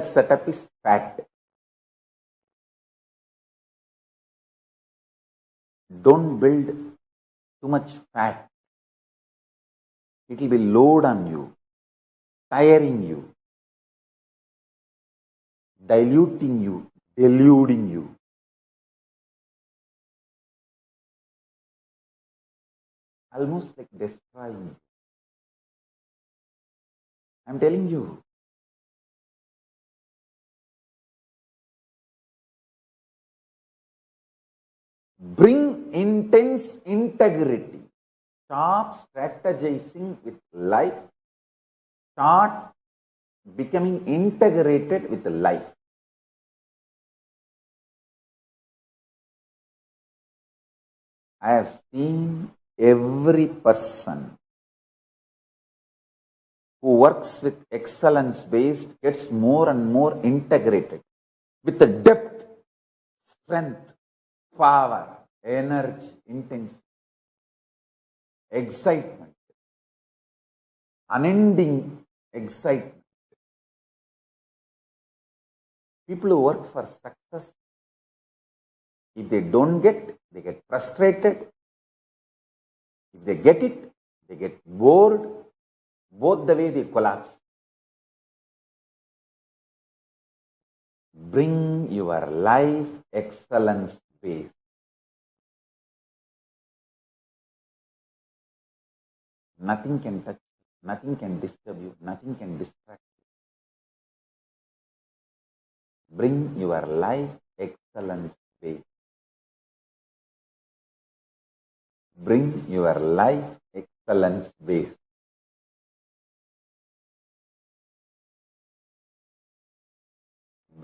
setup is fat. Don't build too much fat. It will be load on you, tiring you, diluting you, deluding you. Almost like destroying you. I'm telling you. Bring intense integrity. Stop strategizing with life. Start becoming integrated with life. I have seen every person who works with excellence-based gets more and more integrated with the depth, strength, power, energy, intensity, excitement, unending excitement. People who work for success, if they don't get, they get frustrated. If they get it, they get bored. Both the way they collapse. Bring your life excellence base. Nothing can touch you, nothing can disturb you, nothing can distract you. Bring your life excellence base. Bring your life excellence base.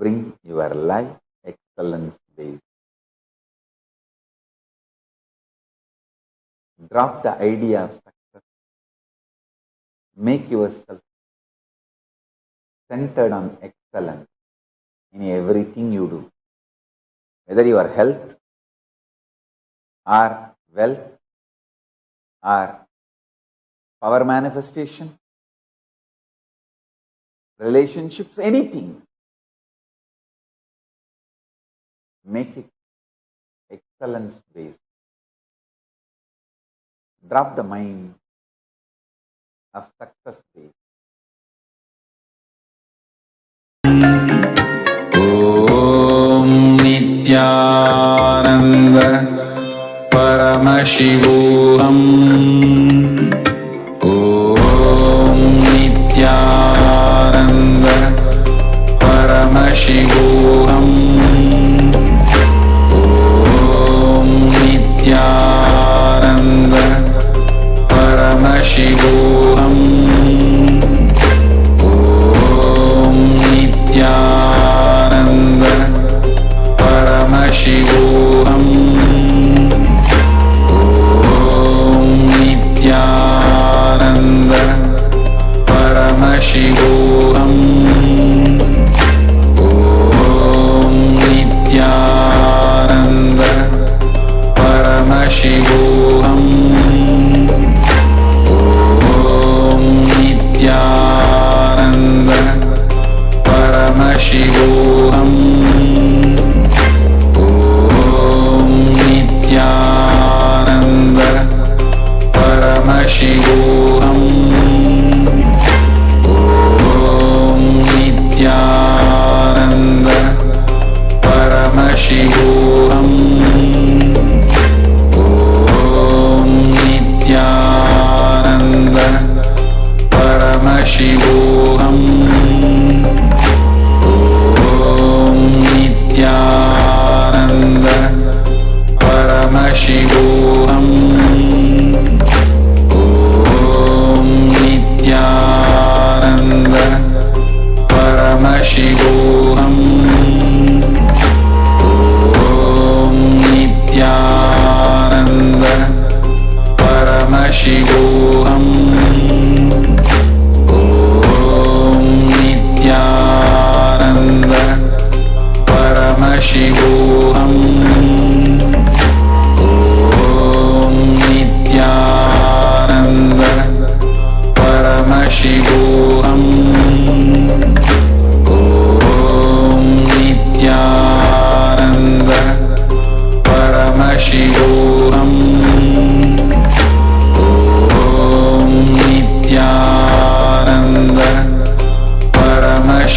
Bring your life excellence base. Drop the idea of success. Make yourself centered on excellence in everything you do. Whether your health or wealth or power manifestation, relationships, anything. Make it excellence based. Drop the mind of success based. Om Nityananda Paramashivoham. Om Nityananda Paramashivoham. Nityananda Paramashivoham. Om Nityananda Paramashivoham. Om Nityananda Paramashivoham. Om Nityananda Paramashivoham. Om Nityananda Paramashivoham. Om Nityananda Paramashivoham. Om Nityananda Paramashivoham. Om Nityananda Paramashivoham. Om Nityananda Paramashivoham. Om Nityananda Paramashivoham. Om Nityananda Paramashivoham. Om Nityananda Paramashivoham. Om Nityananda Paramashivoham. Om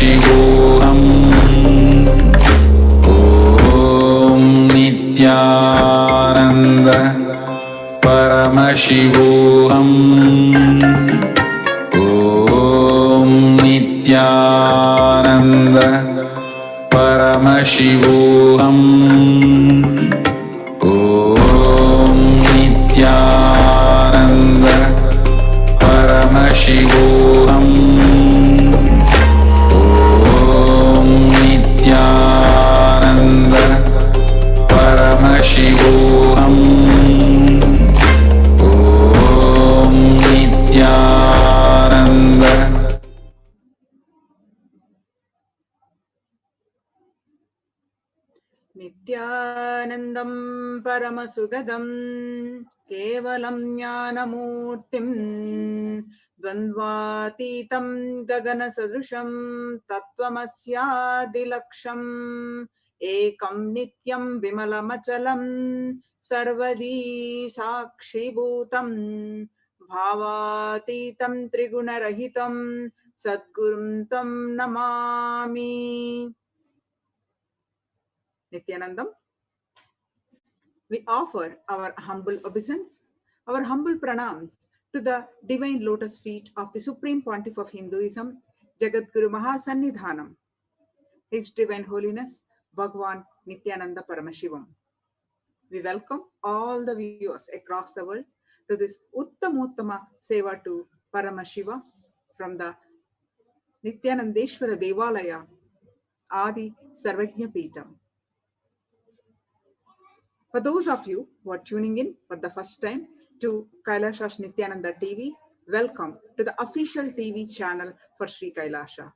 परमशिवोऽहम् ॐ नित्यानन्द परमशिवोऽहम् ॐ नित्यानन्द परमशिवोऽहम् ॐ नित्यानन्द परमशिवोऽहम् ॐ नित्यानन्द परमशिवोऽहम् ॐ नित्यानन्द नित्यानन्दं परमसुगदं केवलं ज्ञानमूर्तिं द्वन्द्वातीतं गगनसदृशं तत्त्वमस्यादिलक्ष्यम् एकं नित्यं विमलमचलं सर्वदी साक्षिभूतं भावातीतं त्रिगुणरहितं सद्गुरुं तं Namami. Nityanandam, we offer our humble obeisance, our humble pranams to the divine lotus feet of the Supreme Pontiff of Hinduism, Jagadguru Mahasannidhanam, His Divine Holiness, Bhagwan Nityananda Paramashivam. We welcome all the viewers across the world to this Uttamottama Seva to Paramashiva from the Nityanandeshwara Devalaya, Adi Sarvajna Peetam. For those of you who are tuning in for the first time to Kailasha Nityananda TV, welcome to the official TV channel for Sri Kailasha,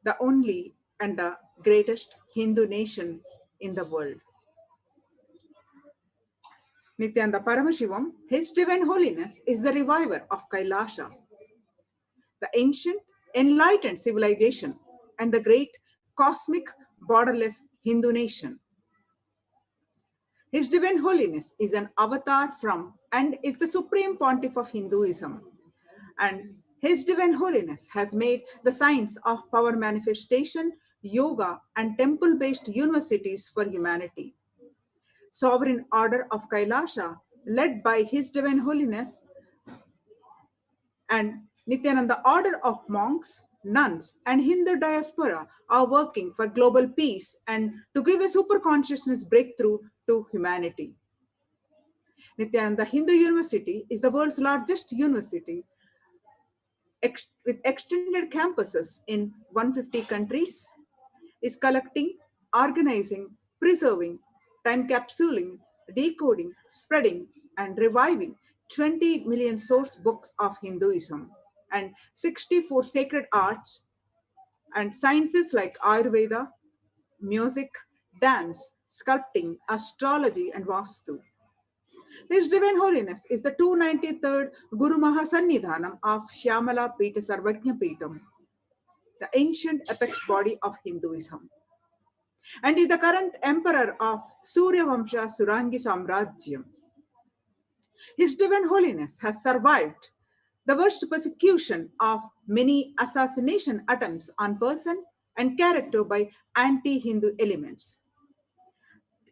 the only and the greatest Hindu nation in the world. Nityananda Paramashivam, His Divine Holiness, is the reviver of Kailasha, the ancient, enlightened civilization and the great cosmic, borderless Hindu nation. His Divine Holiness is an avatar from and is the Supreme Pontiff of Hinduism. And His Divine Holiness has made the science of power manifestation, yoga, and temple-based universities for humanity. Sovereign Order of Kailasha, led by His Divine Holiness, and Nityananda Order of Monks, Nuns, and Hindu diaspora are working for global peace and to give a super consciousness breakthrough to humanity. Nityananda Hindu University is the world's largest university with extended campuses in 150 countries, is collecting, organizing, preserving, time capsuling, decoding, spreading, and reviving 20 million source books of Hinduism and 64 sacred arts and sciences like Ayurveda, music, dance, sculpting, astrology, and Vastu. His Divine Holiness is the 293rd Guru Mahasannidhanam of Shyamala Peeta Sarvajna Peetam, the ancient apex body of Hinduism, and is the current emperor of Surya Vamsha Surangi Samrajyam. His Divine Holiness has survived the worst persecution of many assassination attempts on person and character by anti-Hindu elements.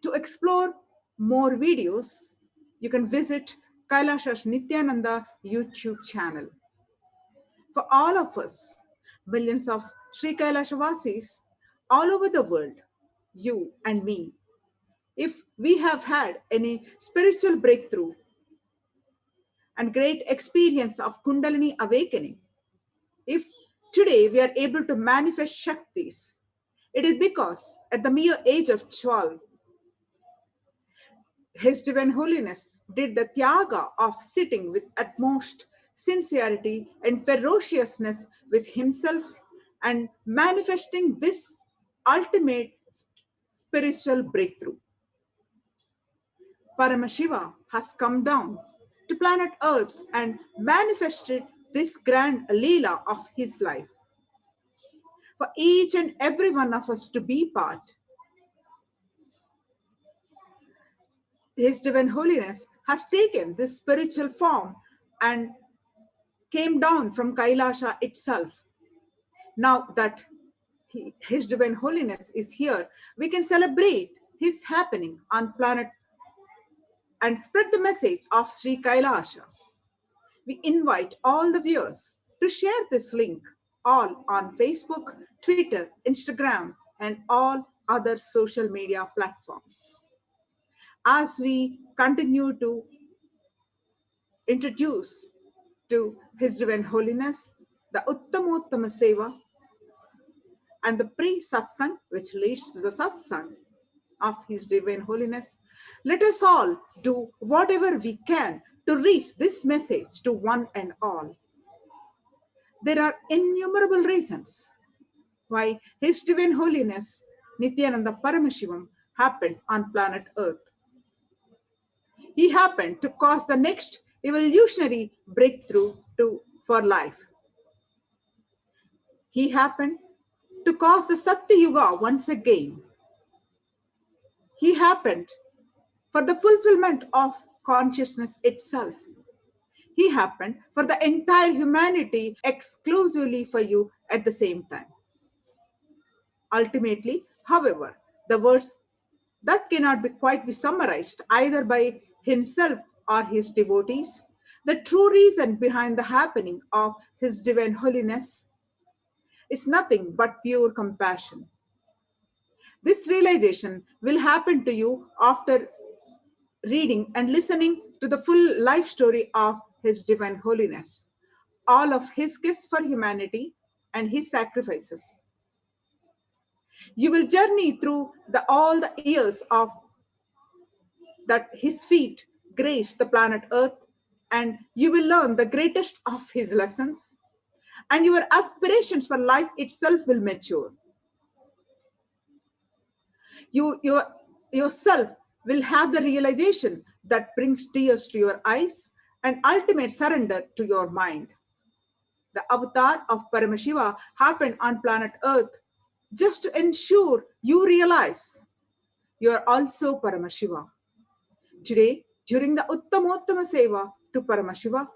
To explore more videos, you can visit Kailasha Nityananda YouTube channel. For all of us, millions of Sri Kailasha Vasis all over the world, you and me, if we have had any spiritual breakthrough and great experience of Kundalini awakening, if today we are able to manifest Shaktis, it is because at the mere age of 12, His Divine Holiness did the Tyaga of sitting with utmost sincerity and ferociousness with himself and manifesting this ultimate spiritual breakthrough. Paramashiva has come down to planet Earth and manifested this grand Leela of his life for each and every one of us to be part. His Divine Holiness has taken this spiritual form and came down from Kailasha itself Now that His Divine Holiness is here, we can celebrate His happening on planet and spread the message of Sri Kailasha. We invite all the viewers to share this link all on Facebook, Twitter, Instagram, and all other social media platforms. As we continue to introduce to His Divine Holiness the Uttamottama Seva and the pre-satsang, which leads to the satsang of His Divine Holiness, let us all do whatever we can to reach this message to one and all. There are innumerable reasons why His Divine Holiness Nityananda Paramashivam happened on planet Earth. He happened to cause the next evolutionary breakthrough for life. He happened to cause the Satya Yuga once again. He happened for the fulfillment of consciousness itself. He happened for the entire humanity exclusively for you at the same time. Ultimately, however, the words that cannot quite be summarized either by himself or his devotees, the true reason behind the happening of His Divine Holiness is nothing but pure compassion. This realization will happen to you after reading and listening to the full life story of His Divine Holiness, all of His gifts for humanity and His sacrifices. You will journey through all the years of that His feet grace the planet Earth, and you will learn the greatest of His lessons, and your aspirations for life itself will mature. You yourself will have the realization that brings tears to your eyes and ultimate surrender to your mind. The avatar of Paramashiva happened on planet Earth just to ensure you realize you are also Paramashiva. Today, during the Uttamottama Seva to Paramashiva,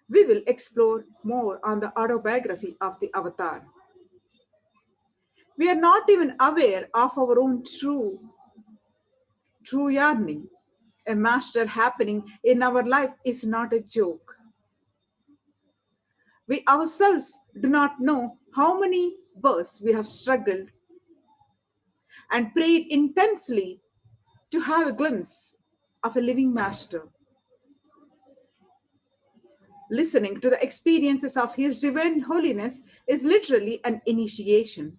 we will explore more on the autobiography of the avatar. We are not even aware of our own true yearning. A master happening in our life is not a joke. We ourselves do not know how many births we have struggled and prayed intensely to have a glimpse of a living master. Listening to the experiences of His Divine Holiness is literally an initiation.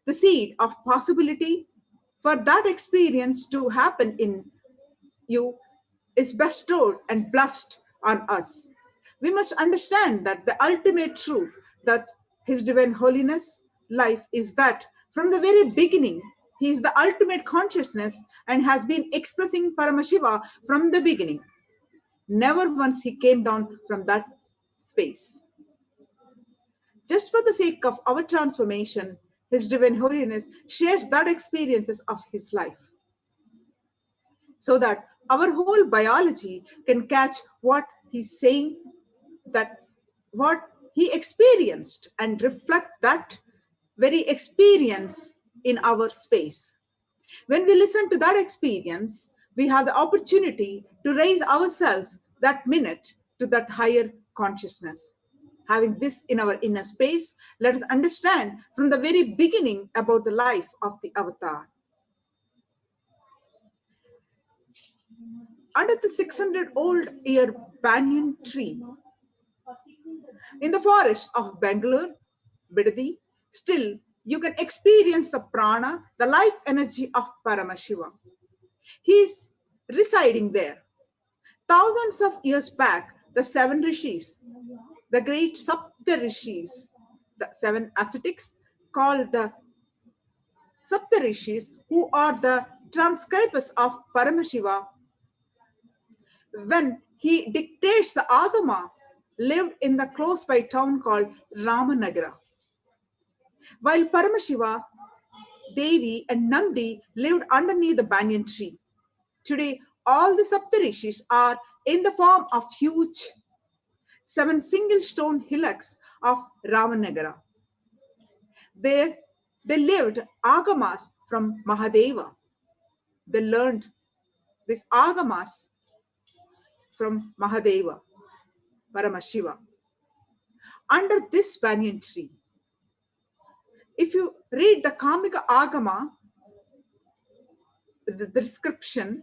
The seed of possibility for that experience to happen in you is bestowed and blessed on us. We must understand that the ultimate truth that His Divine Holiness life is that from the very beginning, He is the ultimate consciousness and has been expressing Paramashiva from the beginning. Never once He came down from that space. Just for the sake of our transformation, His Divine Holiness shares that experiences of His life, so that our whole biology can catch what He's saying, that what He experienced, and reflect that very experience in our space. When we listen to that experience, we have the opportunity to raise ourselves that minute to that higher consciousness. Having this in our inner space, let us understand from the very beginning about the life of the avatar. Under the 600-old-year banyan tree in the forest of Bangalore, Bidadi, still you can experience the prana, the life energy of Paramashiva. He is residing there. Thousands of years back, the 7 rishis, the great Sapta rishis, the 7 ascetics called the Sapta rishis, who are the transcribers of Paramashiva, when he dictates the Adama, lived in the close by town called Ramanagara. While Paramashiva, Devi and Nandi lived underneath the banyan tree. Today, all the Saptarishis are in the form of huge 7 single stone hillocks of Ramanagara. There they lived agamas from Mahadeva. They learned these agamas from Mahadeva, Paramashiva. Under this banyan tree, if you read the Kamika Agama, the description,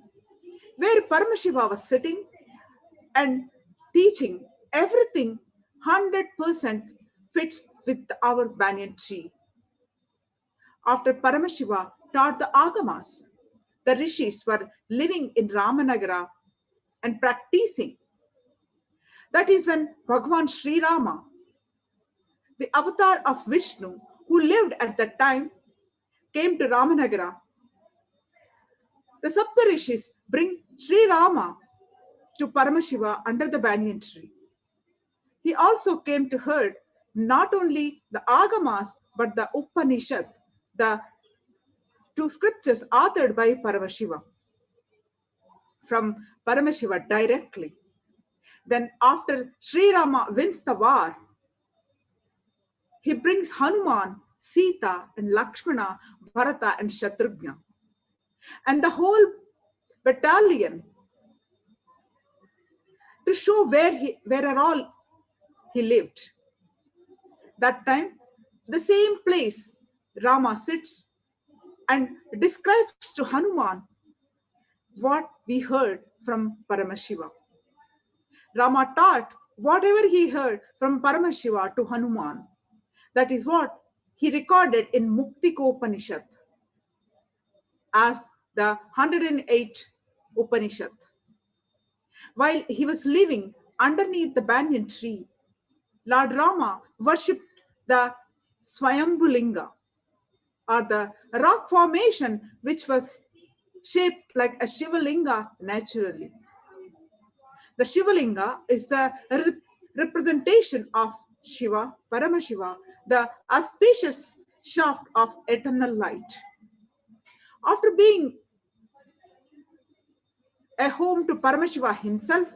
where Paramashiva was sitting and teaching, everything 100% fits with our banyan tree. After Paramashiva taught the Agamas, the rishis were living in Ramanagara and practicing. That is when Bhagavan Sri Rama, the avatar of Vishnu, who lived at that time, came to Ramanagara. The Saptarishis bring Sri Rama to Paramashiva under the banyan tree. He also came to hear not only the Agamas but the Upanishad, the two scriptures authored by Paramashiva from Paramashiva directly. Then after Sri Rama wins the war, he brings Hanuman, Sita and Lakshmana, Bharata and Shatrughna. And the whole battalion to show where all he lived. That time, the same place Rama sits and describes to Hanuman what we heard from Paramashiva. Rama taught whatever he heard from Paramashiva to Hanuman. That is what he recorded in Muktikopanishad as the 108 Upanishad. While he was living underneath the banyan tree, Lord Rama worshipped the Swayambhulinga, or the rock formation which was shaped like a Shivalinga naturally. The Shivalinga is the representation of Shiva, Paramashiva, the auspicious shaft of eternal light. After being a home to Paramashiva himself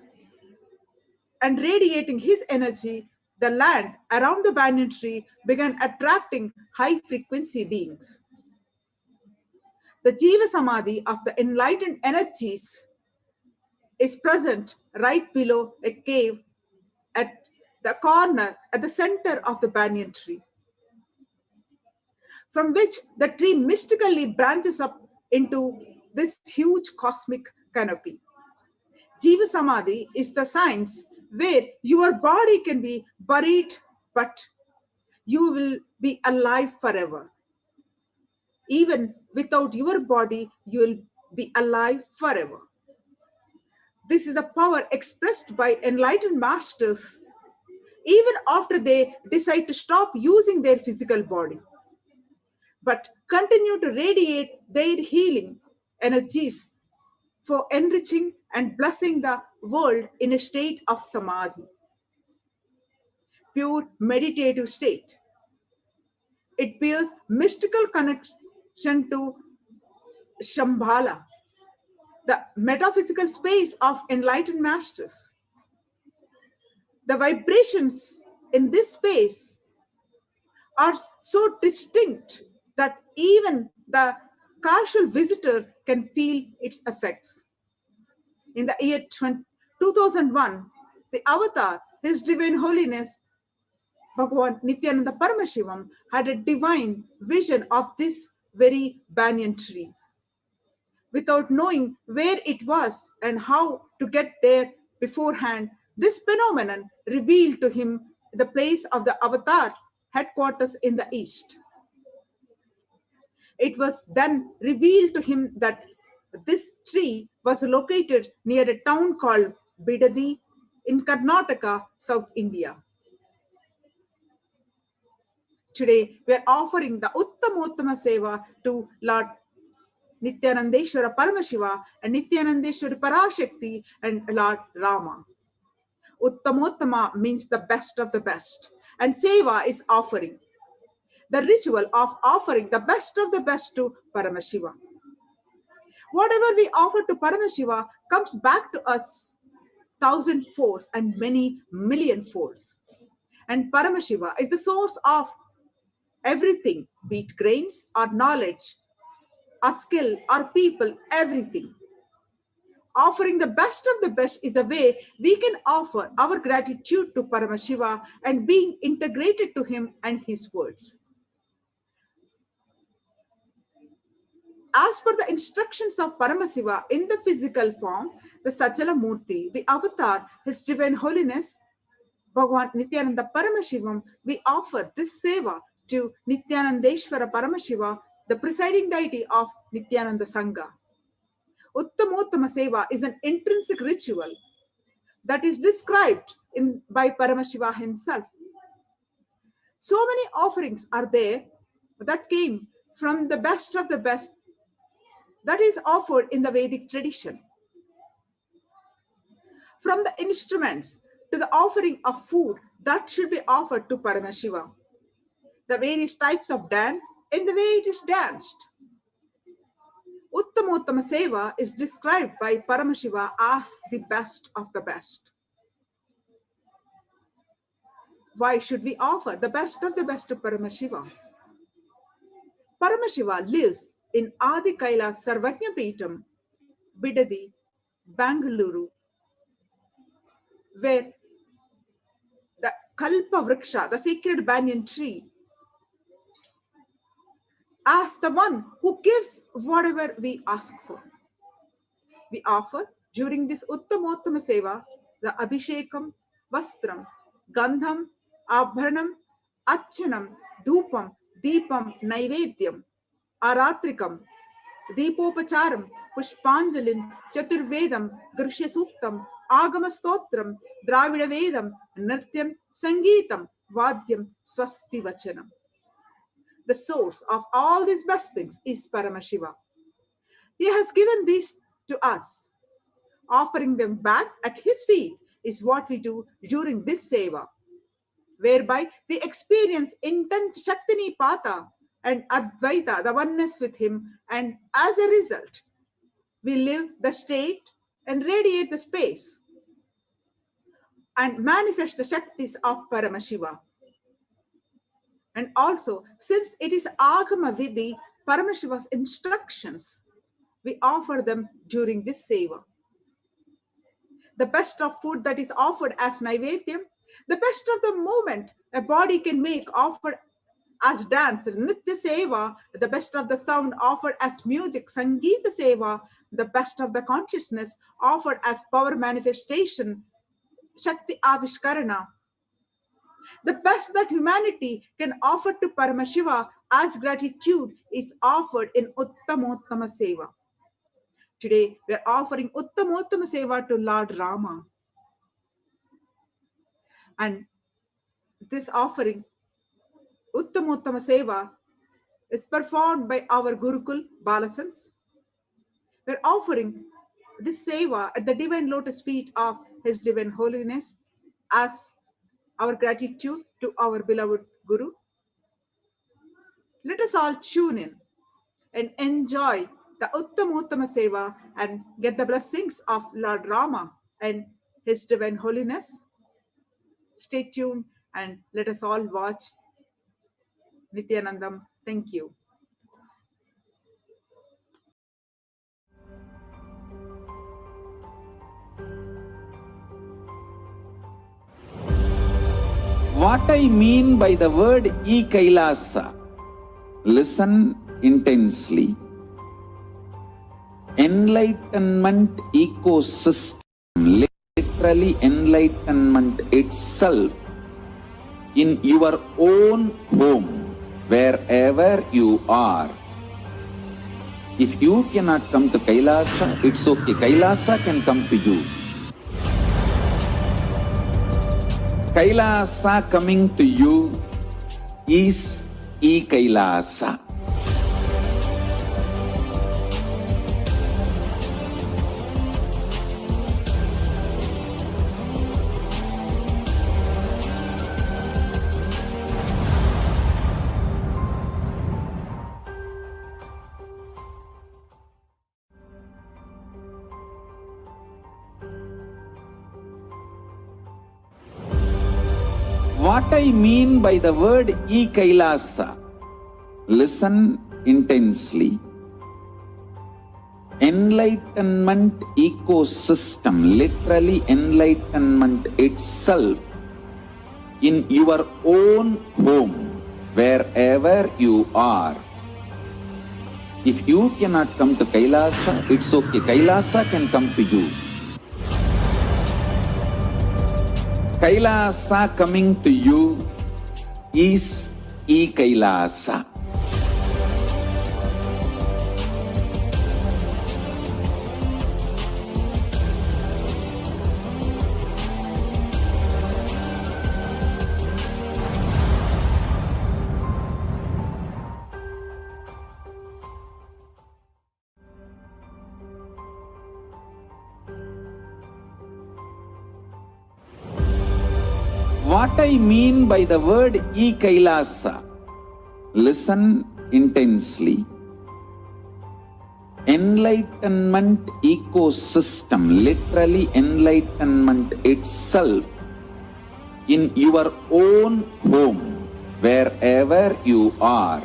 and radiating his energy, the land around the banyan tree began attracting high-frequency beings. The Jiva Samadhi of the enlightened energies is present right below a cave at the corner, at the center of the banyan tree, from which the tree mystically branches up into this huge cosmic canopy. Jiva Samadhi is the science where your body can be buried, but you will be alive forever. Even without your body, you will be alive forever. This is a power expressed by enlightened masters even after they decide to stop using their physical body, but continue to radiate their healing energies for enriching and blessing the world in a state of samadhi, pure meditative state. It bears mystical connection to Shambhala, the metaphysical space of enlightened masters. The vibrations in this space are so distinct that even the casual visitor can feel its effects. In the year 2001, the avatar, His Divine Holiness Bhagavan Nityananda Paramashivam, had a divine vision of this very banyan tree. Without knowing where it was and how to get there beforehand, this phenomenon revealed to him the place of the avatar headquarters in the east. It was then revealed to him that this tree was located near a town called Bidadi in Karnataka, South India. Today, we are offering the Uttamottama Seva to Lord Nityanandeshwara Paramashiva and Nityanandeshwari Parashakti and Lord Rama. Uttamottama means the best of the best, and Seva is offering. The ritual of offering the best of the best to Paramashiva. Whatever we offer to Paramashiva comes back to us 1,000 folds and many million folds. And Paramashiva is the source of everything, be it grains or knowledge, or skill, or people, everything. Offering the best of the best is the way we can offer our gratitude to Paramashiva and being integrated to him and his words. As per the instructions of Paramashiva in the physical form, the Sachala Murti, the avatar, His Divine Holiness, Bhagavan Nityananda Paramashivam, we offer this seva to Nityanandeshwara Paramashiva, the presiding deity of Nityananda Sangha. Uttamottama Seva is an intrinsic ritual that is described by Paramashiva himself. So many offerings are there that came from the best of the best that is offered in the Vedic tradition. From the instruments to the offering of food that should be offered to Paramashiva, the various types of dance and the way it is danced. Uttamottama Seva is described by Paramashiva as the best of the best. Why should we offer the best of the best to Paramashiva? Paramashiva lives in Adi Kailas Sarvajna Peetam, Bidadi, Bangalore, where the Kalpa Vriksha, the sacred banyan tree, as the one who gives whatever we ask for. We offer during this Uttamottama Seva the Abhishekam, Vastram, Gandham, Abharanam, Achanam, Dhupam, Deepam, Naivedyam, Aratrikam, Deepopacharam, Pushpanjalim, Chaturvedam, Grishya Suktam, Agama Stotram, Dravida Vedam, Nrityam, Sangeetam, Vadyam, Swasti Vachanam. The source of all these best things is Paramashiva. He has given these to us. Offering them back at his feet is what we do during this seva, whereby we experience intense Shakti Nipata and Advaita, the oneness with him, and as a result, we live the state and radiate the space and manifest the Shaktis of Paramashiva. And also, since it is Agama Vidhi, Paramashiva's instructions, we offer them during this seva. The best of food that is offered as Naivedyam, the best of the movement a body can make offered as dance, Nitya Seva, the best of the sound offered as music, Sangeeta Seva, the best of the consciousness offered as power manifestation, Shakti Avishkarana. The best that humanity can offer to Paramashiva as gratitude is offered in Uttamottama Seva. Today, we are offering Uttamottama Seva to Lord Rama. And this offering, Uttamottama Seva, is performed by our Gurukul Balasans. We are offering this Seva at the divine lotus feet of His Divine Holiness as our gratitude to our beloved Guru. Let us all tune in and enjoy the Uttamottama Seva and get the blessings of Lord Rama and His Divine Holiness. Stay tuned and let us all watch Nityanandam. Thank you. What I mean by the word E-Kailasa, listen intensely. Enlightenment ecosystem, literally enlightenment itself, in your own home, wherever you are. If you cannot come to Kailasa, it's okay. Kailasa can come to you. Kailasa coming to you is E-Kailasa. What I mean by the word e-Kailasa, listen intensely. Enlightenment ecosystem, literally enlightenment itself, in your own home, wherever you are. If you cannot come to Kailasa, it's okay. Kailasa can come to you. Kailasa coming to you is e-Kailasa. What I mean by the word e-Kailasa, listen intensely. Enlightenment ecosystem, literally enlightenment itself, in your own home, wherever you are.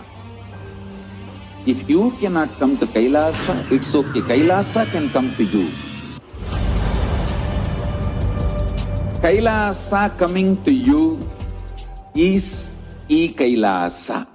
If you cannot come to Kailasa, it's okay. Kailasa can come to you. Kailasa coming to you is e-Kailasa.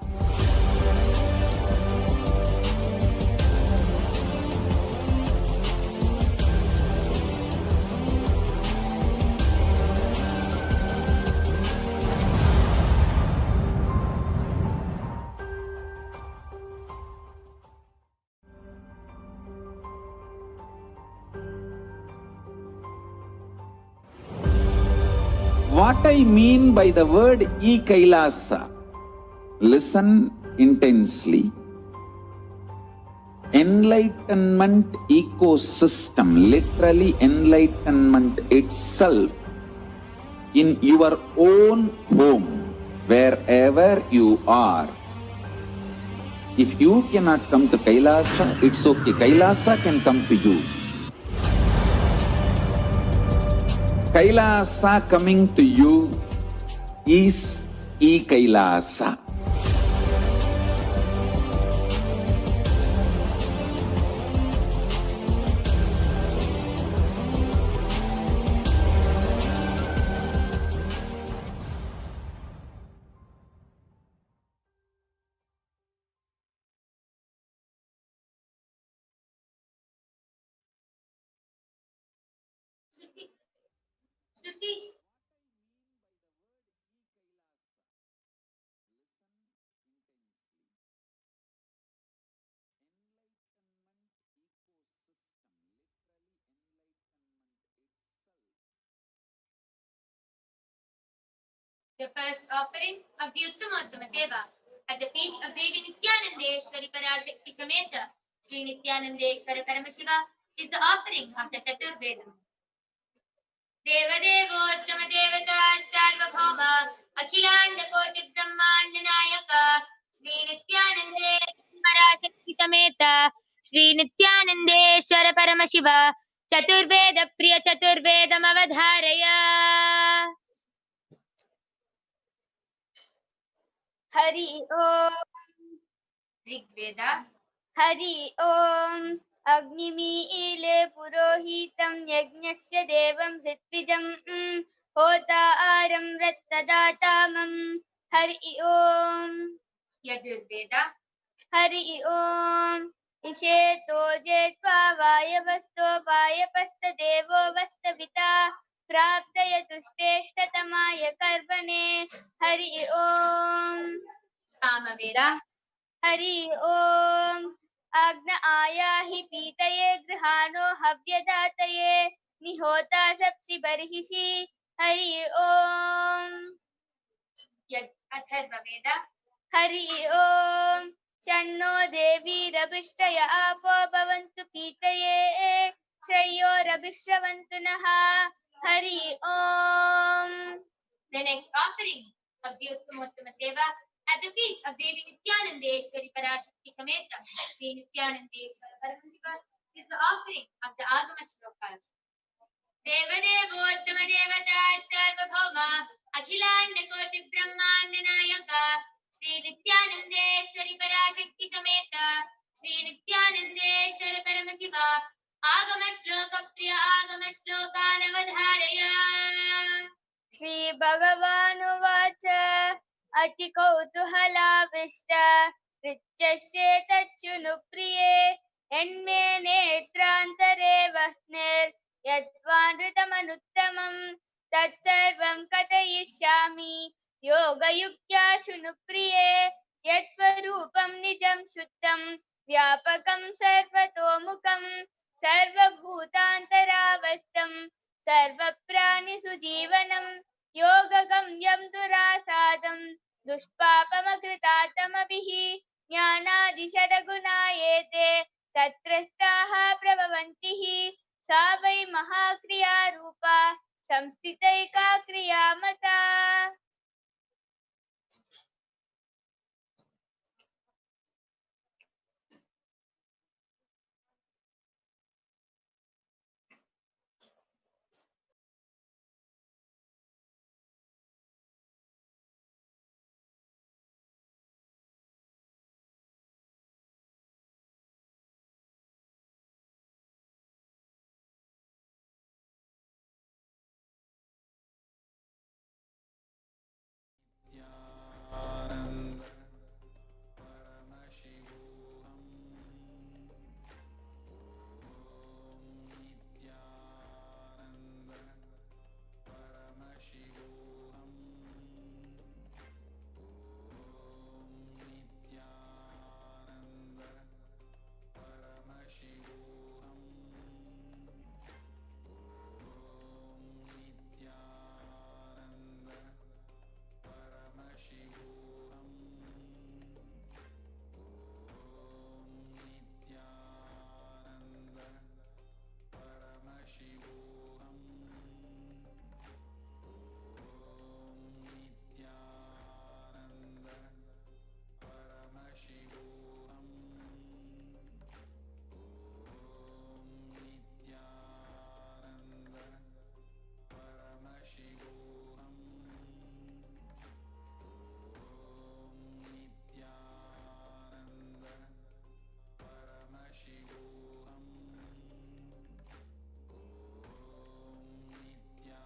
What I mean by the word e-Kailasa, listen intensely. Enlightenment ecosystem, literally enlightenment itself, in your own home, wherever you are. If you cannot come to Kailasa, it's okay. Kailasa can come to you. Kailasa coming to you is e-Kailasa. Shruti. The first offering of the Uttama Seva at the feet of Devi Nityanandeshwari Parashakti Sameta Sri Nityanandeshwara Paramashiva is the offering of the Chaturvedam. Devadevottama Devata Sarvabhauma Akhilanda Koti Brahmanda Nayaka Sri Nityanandeshwara Parashakti Sameta Sri Nityanandeshwara Paramashiva Chaturveda Priya Chaturvedam Avadharaya. Hari Om. Rigveda. Hari Om. Agnimile Purohitam Yajnasya Devam Ritvidam Hota Aram Rattadatamam. Hari Om. Yajurveda. Hari Om. Isheto Jetva Vayavasto Vayapasta Devo Vastavita Praptaya Tushtashthatamaya Karvane. Hari Om. Samaveda. Hari Om. Agna Ayahi Pitaye Grihano Havyadataye Nihota Sapsi Barhishi. Hari Om. Yad Atharva Veda. Hari Om. Channo Devi Rabishtaya Apo Bhavantu Pitaye Shreyo Rabishravantu Naha. Hari Om. The next offering of the Uttama Seva at the feet of Devi Nityanandeshwari Parashakti Sameta Sri Nityanandeshwara Paramashiva is the offering of the Agama Shlokas. देवदेवोत्तम देवता सार्वभौम अखिलांड कोटि ब्रह्मांड नायक श्री नित्यानंदेश्वरी पराशक्ति समेत श्री नित्यानंदेश्वर परम शिव आगम श्लोक प्रिय आगम श्लोकानवधारय श्री भगवानुवाच अति कौतूहलाविष्ट ऋच्यश्चेतच्युनुप्रिये यन्मे नेत्रान्तरे वह्निर् यद्वानृतमनुत्तमम् तत्सर्वं कथयिष्यामि योगयुक्त्या शृणुप्रिये यत्स्वरूपं निजं शुद्धं व्यापकं सर्वतोमुखं सर्वभूतान्तरावस्थं सर्वप्राणिषु जीवनं योगगम्यं दुरासादं दुष्पापमकृतातमभिः ज्ञानादिषडगुणायेते तत्रस्ताः प्रभवन्ति हि सा वै महाक्रिया रूपा संस्थितैका क्रिया मता आनन्द परमशिवोऽहम् नित्यानन्द परमशिवोऽहम् नित्यानन्द परमशिवोऽहम् नित्यानन्द परमशिवोऽहम् नित्यानन्द परमशिवोऽहम् नित्यानन्द परमशिवोऽहम् नित्यानन्द परमशिवोऽहम् नित्यानन्द परमशिवोऽहम् नित्या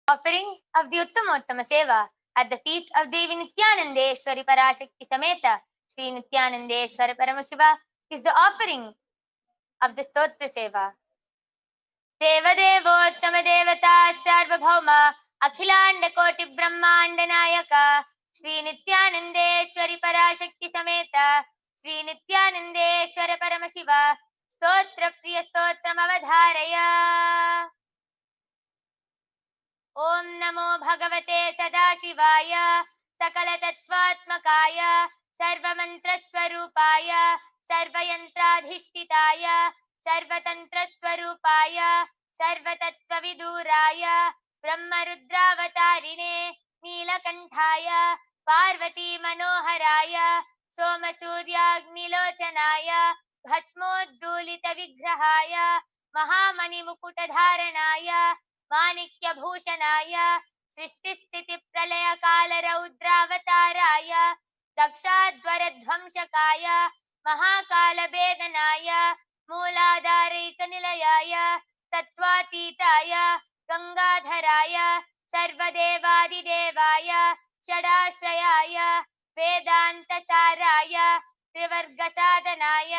Offering of the Uttamottama Seva at the feet of Devi Nityanandeshwari Parashakti Sameta Sri Nityanandeshwara Paramashiva is the offering of the Stotra Seva. Devadevottama Devata Sarvabhauma Akhilanda Koti Brahmanda Nayaka Sri Nityanandeshwari Parashakti Sameta Sri Nityanandeshwara Paramashiva Stotra Priya Stotram Avadharaya Om Namo Bhagavate Sadashivaय सकलतत्त्वात्मकाय सर्वमन्त्रस्वरूपाय सर्वयन्त्राधिष्ठिताय सर्वतन्त्रस्वरूपाय सर्वतत्त्वविदूराय ब्रह्मरुद्रावतारिणे नीलकण्ठाय पार्वतीमनोहराय सोमसूर्याग्निलोचनाय भस्मोद्दूलितविग्रहाय महामणिमुकुटधारणाय माणिक्यभूषणाय सृष्टिस्थितिप्रलयकालरौद्रावताराय दक्षाध्वरध्वंसकाय महाकालभेदनाय मूलाधारैकनिलयाय तत्त्वातीताय गंगाधराय सर्वदेवादिदेवाय षडाश्रयाय वेदान्तसाराय त्रिवर्गसाधनाय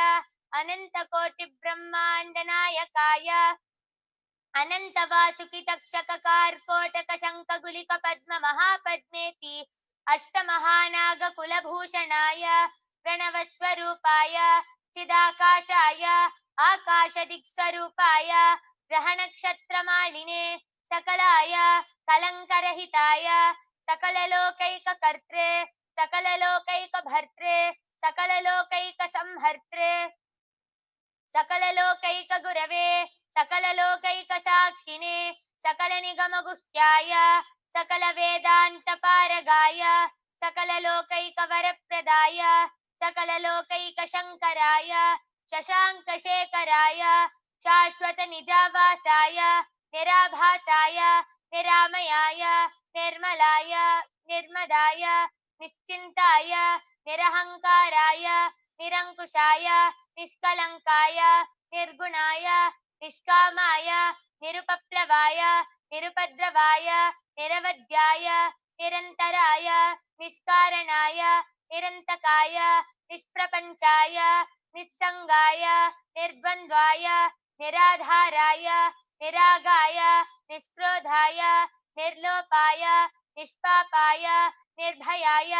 अनन्तकोटिब्रह्माण्डनायकाय अनन्तवासुकितक्षककार्कोटकशङ्खगुलिकपद्ममहापद्मेति अष्टमहानागकुलभूषणाय प्रणवस्वरूपाय चिदाकाशाय आकाशदिक्स्वरूपाय ग्रहनक्षत्रमालिने सकलाय कलङ्करहिताय सकललोकैककर्त्रे सकललोकैकभर्त्रे सकललोकैकसंहर्त्रे सकललोकैकगुरवे सकललोकैकसाक्षिणे सकलनिगमगुह्याय सकलवेदान्तपारगाय सकललोकैकवरप्रदाय सकललोकैकशङ्कराय शशाङ्कशेखराय शाश्वतनिजावासाय निराभासाय निरामयाय निर्मलाय निर्मदाय निश्चिन्ताय निरहङ्काराय निरङ्कुशाय निष्कलङ्काय निर्गुणाय निष्कामाय निरुपप्लवाय निरुपद्रवाय निरवध्याय निरन्तराय निष्कारणाय निरन्तकाय निष्प्रपञ्चाय निस्सङ्गाय निर्द्वन्द्वाय निराधाराय निरागाय निष्क्रोधाय निर्लोपाय निष्पापाय निर्भयाय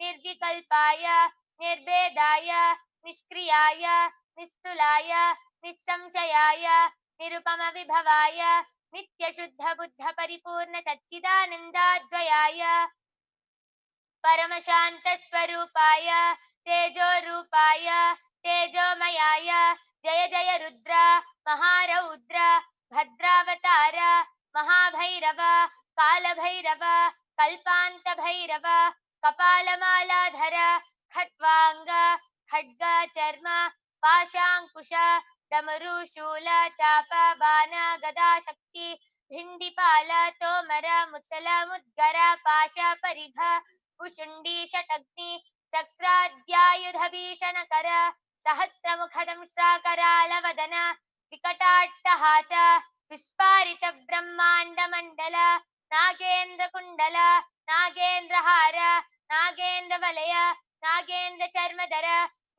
निर्विकल्पाय निर्भेदाय निष्क्रियाय निस्तुलाय निस्संशयाय निरुपमविभवाय नित्यशुद्धबुद्धपरिपूर्णसच्चिदानन्दाद्वयाय परमशान्तस्वरूपाय तेजोरूपाय तेजोमयाय जय जय रुद्र महारौद्र भद्रावतार महाभैरव कालभैरव कल्पान्तभैरव कपालमालाधर खट्वाङ्ग खड्ग चर्म पाशाङ्कुश डमरुशूल चाप बाण गदा शक्ति भिण्डिपाल तोमर मुसल मुद्गर पाश परिघ कुशुण्डी षटग्नि चक्राद्यायुधभीषणकर सहस्रमुखदंष्ट्राकरालवदन विकटाट्टहास विस्फारित ब्रह्माण्डमण्डल नागेन्द्रकुण्डल नागेन्द्रहार नागेन्द्रवलय नागेन्द्रचर्मधर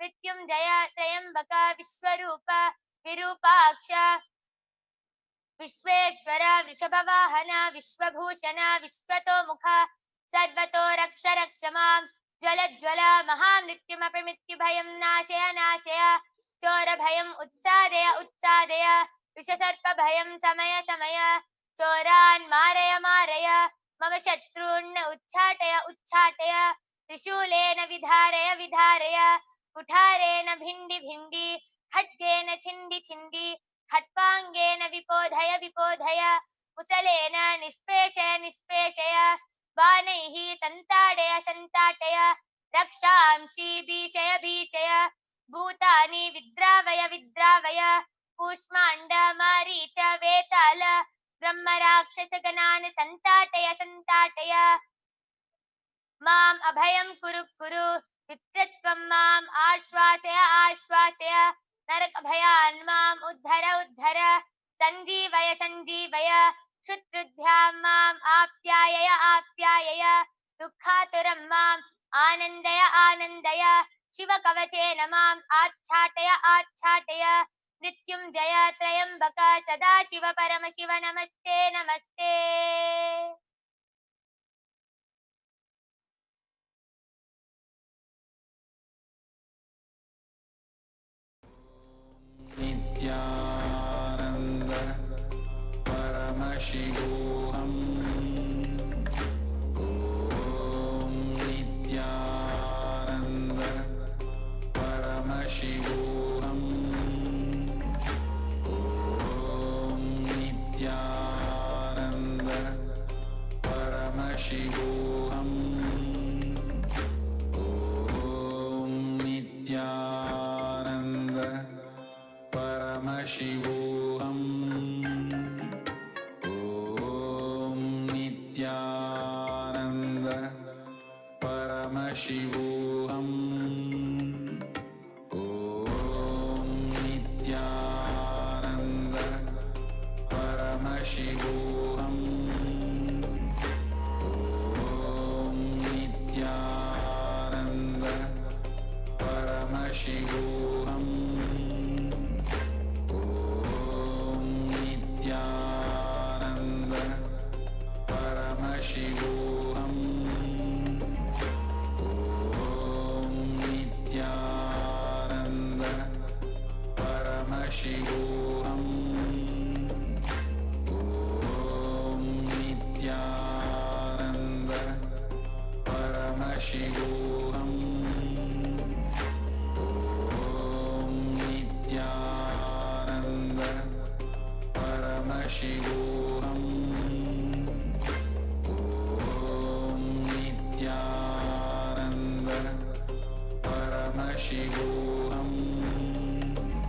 मृत्युञ्जय त्र्यम्बक विश्वरूप विरूपाक्ष विश्वेश्वर वृषभवाहन विश्वभूषण विश्वतोमुख सर्वतो रक्ष रक्ष मां ज्वल महामृत्युमप्रमृत्युभयं नाशय नाशय चोरभयम् उत्सादय विषसर्पभयं समय चोरान् मारय मम शत्रून् उच्चाटय त्रिशूलेन विधारय कुठारेण भिण्डि खड्गेन छिन्डि खट्वाङ्गेन विपोधय मुसलेन निष्पेषय बाणैः सन्ताटय रक्षांसि भीषय भूतानि विद्रावय कूष्माण्ड मारीच वेताल ब्रह्मराक्षसगणान् सन्ताटय माम् अभयं कुरु वित्रस्त्वं माम् आश्वासय नरकभयान् माम् उद्धर सञ्जीवय शत्रुभ्यां माम् आप्यायय दुःखातुरं माम् आनन्दय शिवकवचेन माम् आच्छाटय मृत्युञ्जय त्र्यम्बक सदाशिव परमशिव नमस्ते नित्यानन्द परमशिवोऽहम् ॐ नित्यानन्द परमशिवोऽहम् ॐ नित्यानन्द परमशिवोऽहम् ॐ नित्यानन्द परमशिवोऽहम् ॐ नित्यानन्द परमशिवोऽहम् ॐ नित्यानन्द परमशिवोऽहम् ॐ नित्यानन्द परमशिवोऽहम् नित्यानन्द परमशिवोऽहम् ॐ नित्यानन्द परमशिवोऽहम् ॐ नित्यानन्द परमशिवोऽहम् ॐ नित्यानन्द परमशिवोऽहम् ॐ नित्यानन्द परमशिवोऽहम् ॐ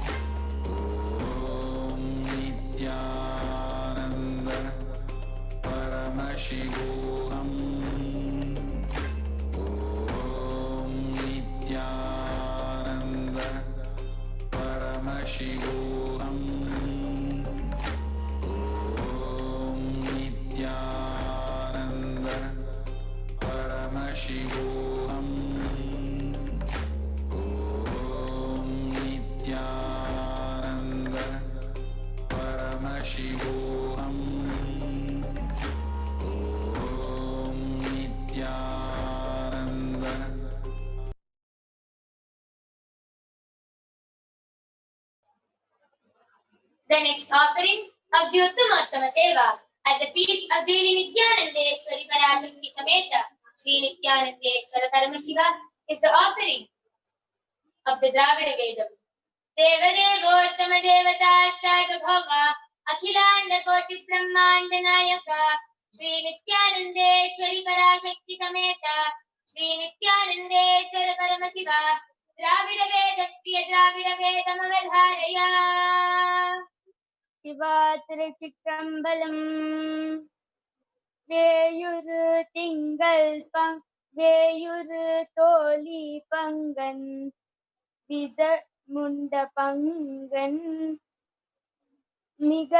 The next offering of the Uttamattama Seva at the feet of Devi Nityanandeshwari Parashakti Sameta Sri Nityanandeshwara Paramashiva is the offering of the Dravida Vedam. Devadevottama Devata Sarvabhauma Akhilanda Koti Brahmanda Nayaka Sri Nityanandeshwari Parashakti Sameta Sri Nityanandeshwara Paramashiva Dravida Veda Priya Dravida Vedam Avadharaya சிவாதிருச்சிற்றம்பலம். வேயுரு திங்கள் வேயுரு தோழி பங்கன் வித முண்ட பங்கன் மிக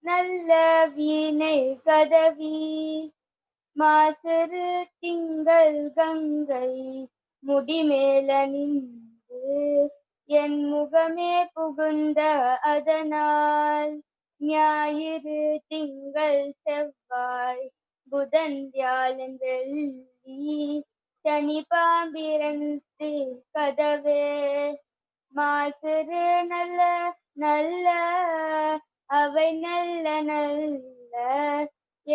நல்ல வீணை கதவி மாசரு திங்கள் கங்கை முடிமேல நின்று என் முகமே புகுந்த அதனால் ஞாயிறு திங்கள் செவ்வாய் புதன் வியாழன் வெள்ளி சனி பாம்பிரந்து கதவே மாசரு நல்ல நல்ல அவை நல்ல நல்ல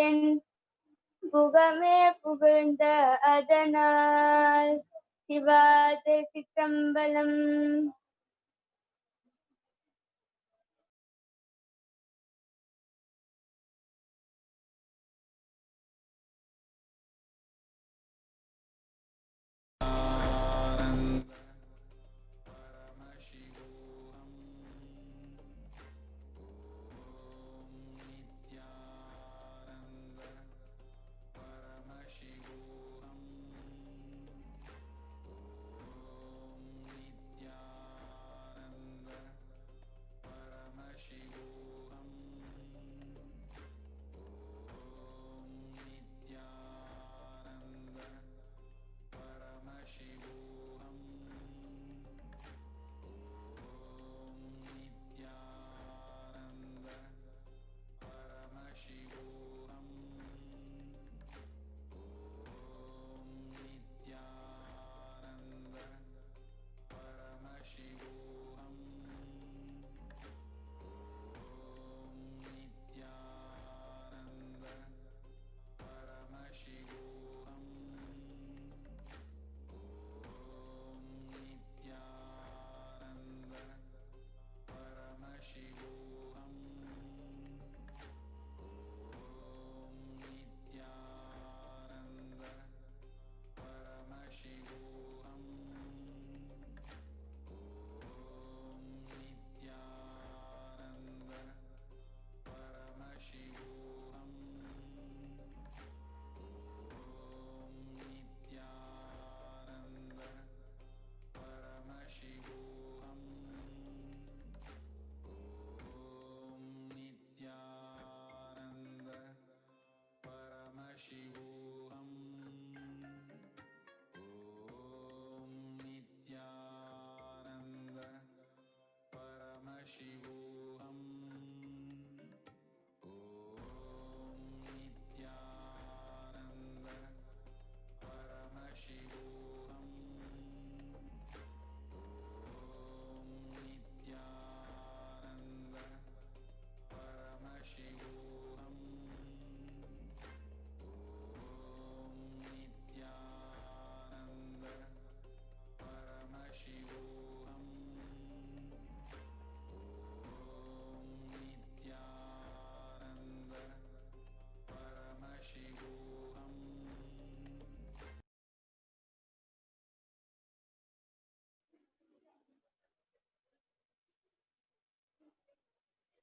என் புகமே புகழ்ந்த அதனால் சிவாதிருச்சிற்றம்பலம்.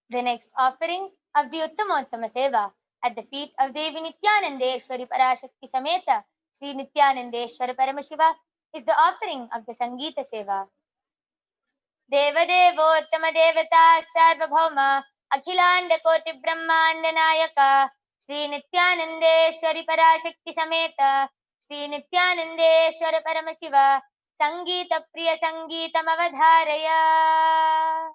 The next offering of the Uttamattama Seva at the feet of Devi Nityanandeshwari Parashakti Sameta Sri Nityanandeshwara Paramashiva is the offering of the Sangeeta Seva. Devadevottama Devata Sarvabhauma Akhilanda Koti Brahmanda Nayaka Sri Nityanandeshwari Parashakti Sameta Sri Nityanandeshwara Paramashiva Sangeeta Priya Sangeetam Avadharaya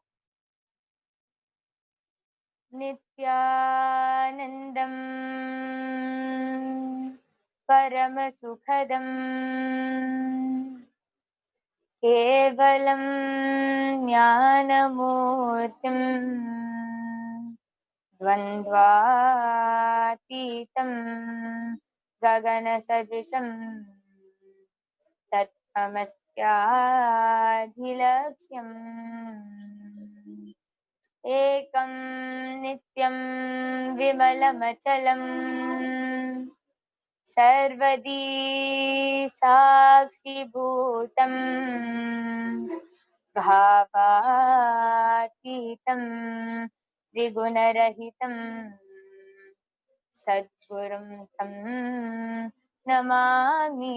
Nityanandam Paramasukhadam Kevalam Jnanamurtim द्वन्द्वातीतं गगनसदृशं तत्त्वमस्याधिलक्ष्यम् एकं नित्यं विमलमचलम् सर्वदी साक्षिभूतम् भावातीतं त्रिगुणरहितं सद्गुरुं तं नमामि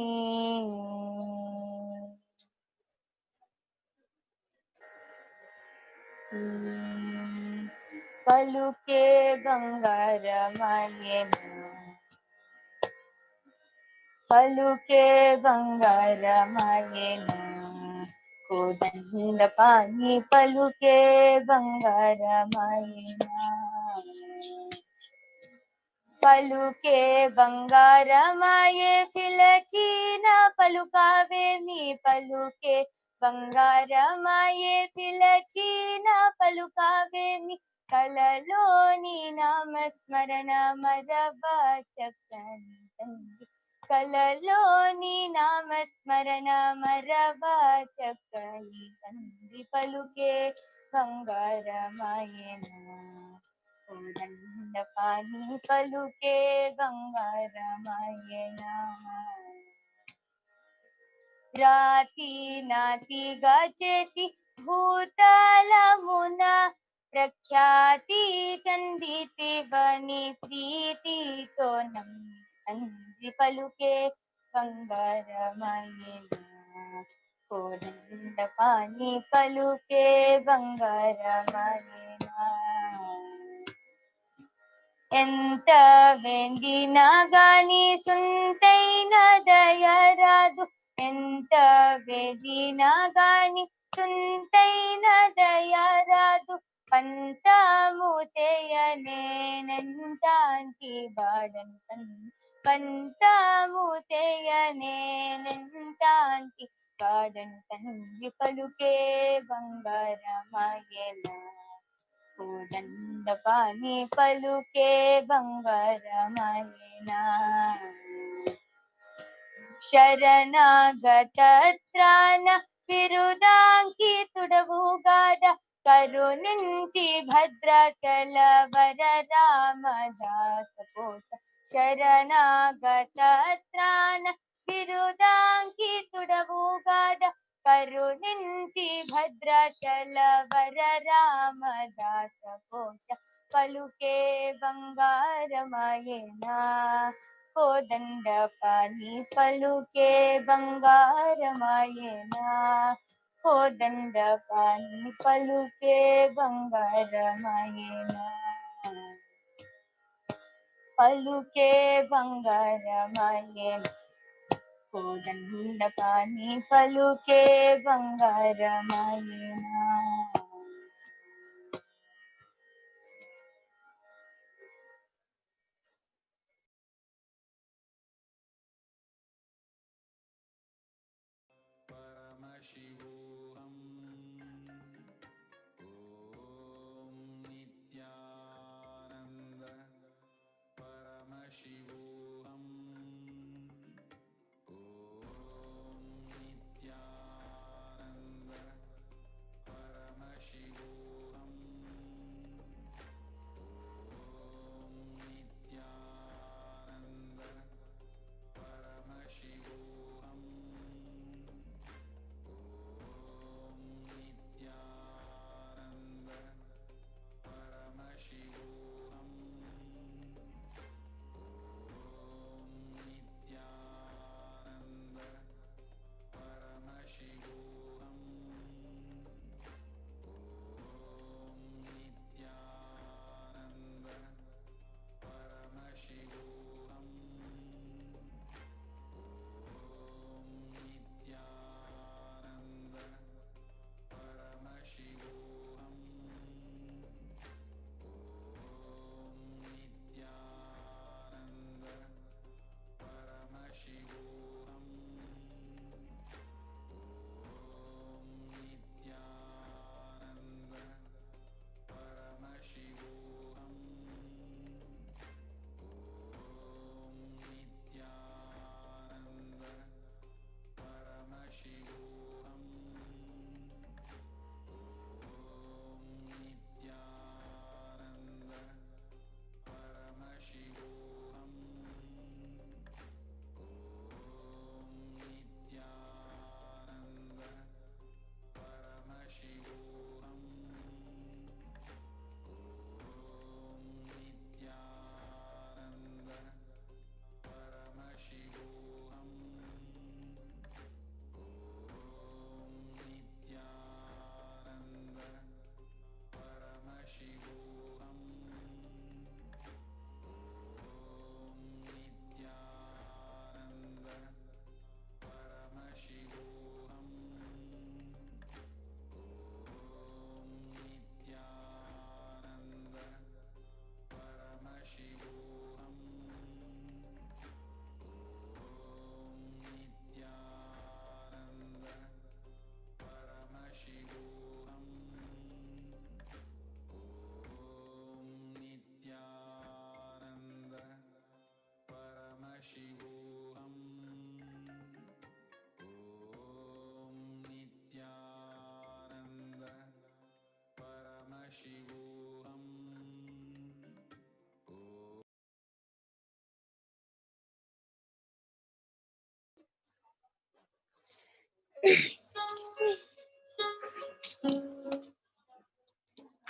పలుకే బంగారమాయెను పలుకే బంగారమాయెను కోదండ పాణి పలుకే బంగారమాయెను పలుకే బంగారమాయే పిలచిన పలుకావేమి పలుకే బంగారమాయే పిలచిన పలుకావేమి కలలోని నామస్మరణ మరవచక్కని తండ్రి కలలోని నామస్మరణ మరవచక్కని తండ్రి పలుకే బంగారమాయెను కోదండపాణి పలుకే బంగారమాయెను రాతి నాతిగా చేతి భూతలమున ప్రఖ్యాతి చందితి వని ప్రీతితో నమ్మి తండ్రి పలుకే బంగారమాయెను కోదండపాణి పలుకే బంగారమాయెను ఎంత వెండినా గాని సుంతైన దయరాదు ఎంత వెదినా గాని సుంతైన దయరాదు పంతము చేయనేనంటాంటి బాడంతన్ పంతము చేయనేనంటాంటి బాడంతండ్రి పలుకే బంగారమాయెను కోదండపాణి పలుకే బంగారమాయెను శరణాగత త్రాణ బిరుదాంకితుడవుగాడ కరుణించి భద్రాచల వర రామదాస కోశ శరణాగత త్రాణ బిరుదాంకితుడవుగాడ కరుణించి భద్రాచల వర రామదాస కోశ పలుకే బంగారమాయెను కోదండపాణి పలుకే బంగారమాయెను కోదండపాణి పలుకే బంగారమాయెను పలుకే బంగారమాయెను కోదండపాణి పలుకే బంగారమాయెను परमशिवोऽहम् ॐ नित्यानन्द परमशिवोऽहम् ॐ Nityanand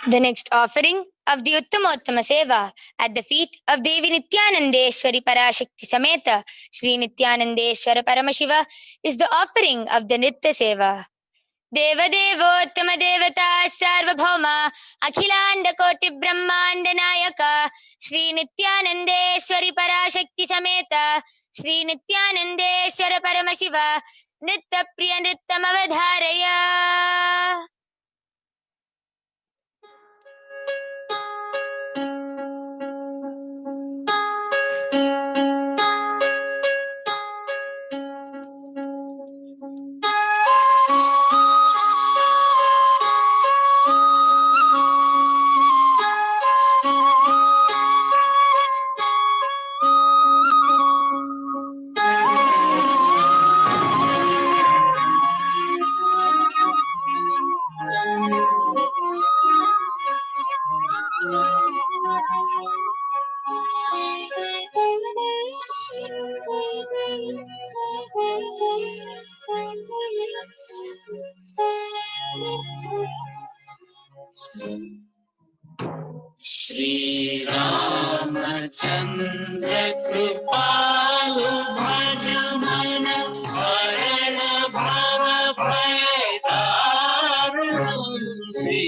The next offering of the Uttamottama Seva at the feet of Devi Nityanandeshwari Parashakti Sameta Shri Nityanandeshwara Paramashiva is the offering of the Nitya Seva. Devadevottama Devata Sarvabhauma Akhilanda Koti Brahmanda Nayaka Shri Nityanandeshwari Parashakti Sameta Shri Nityanandeshwara Paramashiva Nitya Priya Nrityam Avadharaya. Shri Ramachandra Kripalu Bhajamana Varana Bhava Bhaydaranam. Shri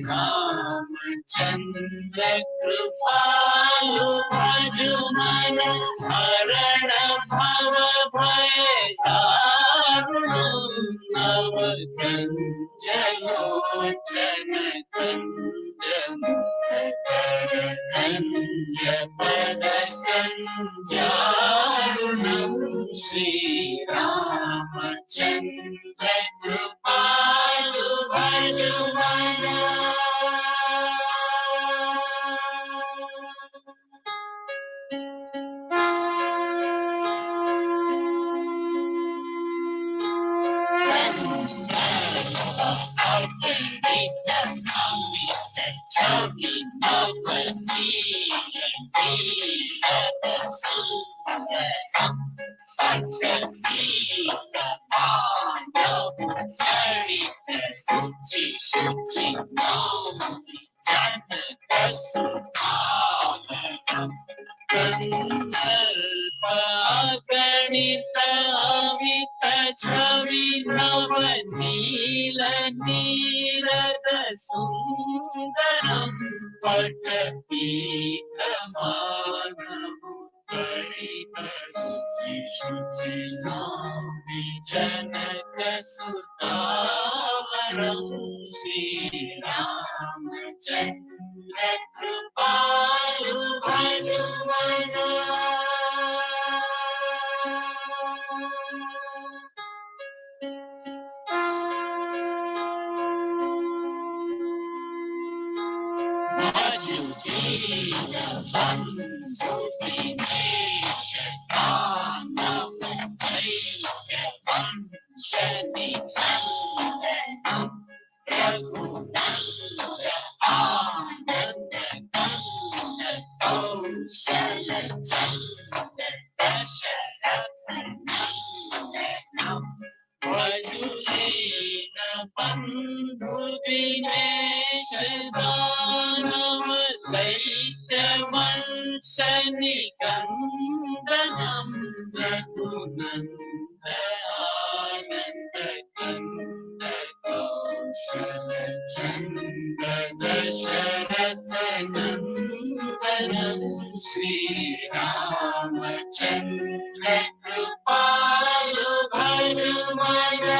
Ramachandra Kripalu Bhajamana Varana Bhava Bhaydaranam. Navakanjalochana Kanjam Kanjapadkanjarunam. Shri Ramachandra Kripalu Bhajamana. Gणिता वित छवि नव नील नीरद सुंदरम पटपीतमानम गणित शुचि शुचि नौमि जनक सुतावरम. श्री रामचंद्र कृपालु भजमना. बंधु दिनेश दानव दैत्य वंश निकंदनम. रघुनंद आनंद कंद कौशल चंद दशरथ नंदनम. श्री रामचंद्र कृपालु भजमना.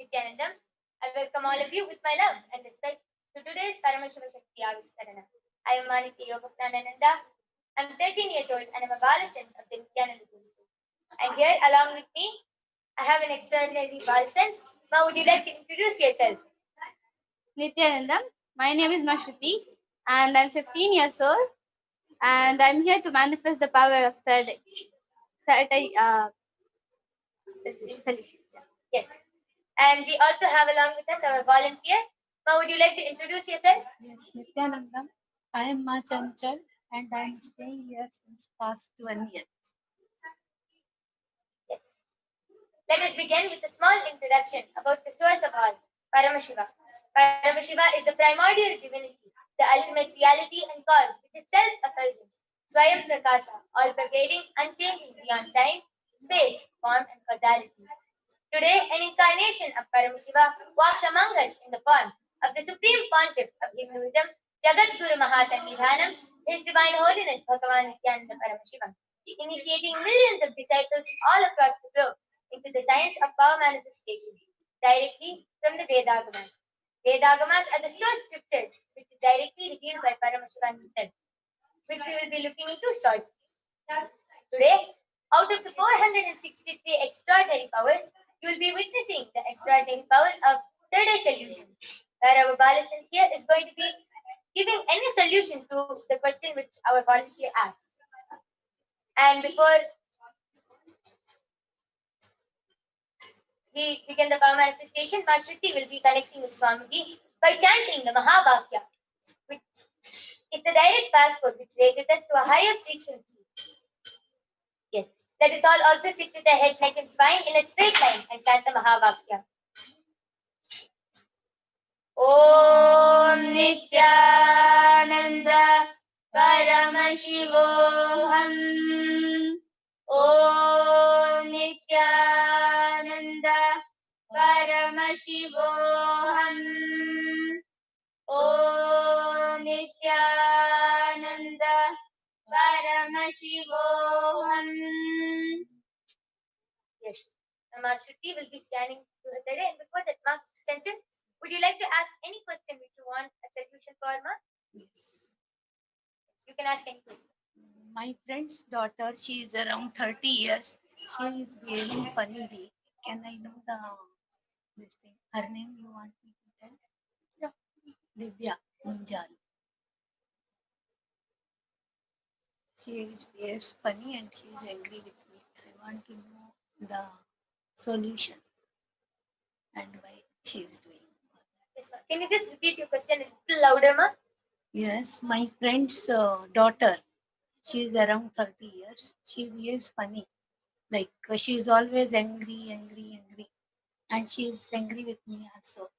Nityanandam. I welcome all of you with my love and respect to today's Paramashiva Shakti Aviskarana. I am Maniki Yoga Pranananda. I'm 13 years old and I'm a Balasan of the Nityananda Institute. And here along with me, I have an extraordinary Balasan. Ma, would you like to introduce yourself? Nityanandam. My name is Mashruti and I'm 15 years old and I'm here to manifest the power of third eye solutions. Yes. And we also have along with us our volunteer. Ma, would you like to introduce yourself? Yes, Nityanandam. I am Ma Chanchal and I am staying here since past 1 year. Yes. Let us begin with a small introduction about the source of all, Paramashiva. Paramashiva is the primordial divinity, the ultimate reality and cause, which is self-effulgent, Swayam Prakasa, all-pervading, unchanging beyond time, space, form and causality. Today, an incarnation of Paramashiva walks among us in the form of the Supreme Pontiff of Hinduism, Jagat Guru Mahasannidhanam, His Divine Holiness Bhagavan Nityananda Paramashiva, initiating millions of disciples all across the globe into the science of power manifestation, directly from the Vedagamas. Vedagamas are the source scriptures which is directly revealed by Paramashiva himself, which we will be looking into shortly. Today, out of the 463 extraordinary powers, you will be witnessing the extraordinary power of third eye solution, where our Balasan here is going to be giving any solution to the question which our volunteer asked. And before we begin the power manifestation, Mashruti will be connecting with Swamiji by chanting the Mahavakya, which is the direct passport which raises us to a higher frequency. Yes. Let us all also sit with the head, neck and spine in a straight line and chant the Mahavakya. Om Nityananda Paramashivoham. Om Nityananda Paramashivoham. Om Nityananda Paramashivoham. Yes. Master T will be scanning through the day, and before that, Master Chanchal, would you like to ask any question which you want a solution for, Ma? Yes. You can ask any question. My friend's daughter, she is around 30 years. She is behaving funnily. Can I know this thing? Her name you want me to tell? Yeah. Divya Munjal. She behaves funny and she is angry with me. I want to know the solution and why she is doing. Yes, Ma. Can you just repeat your question a little louder, Ma? Yes, my friend's daughter, she is around 30 years. She behaves funny. Like she is always angry. And she is angry with me also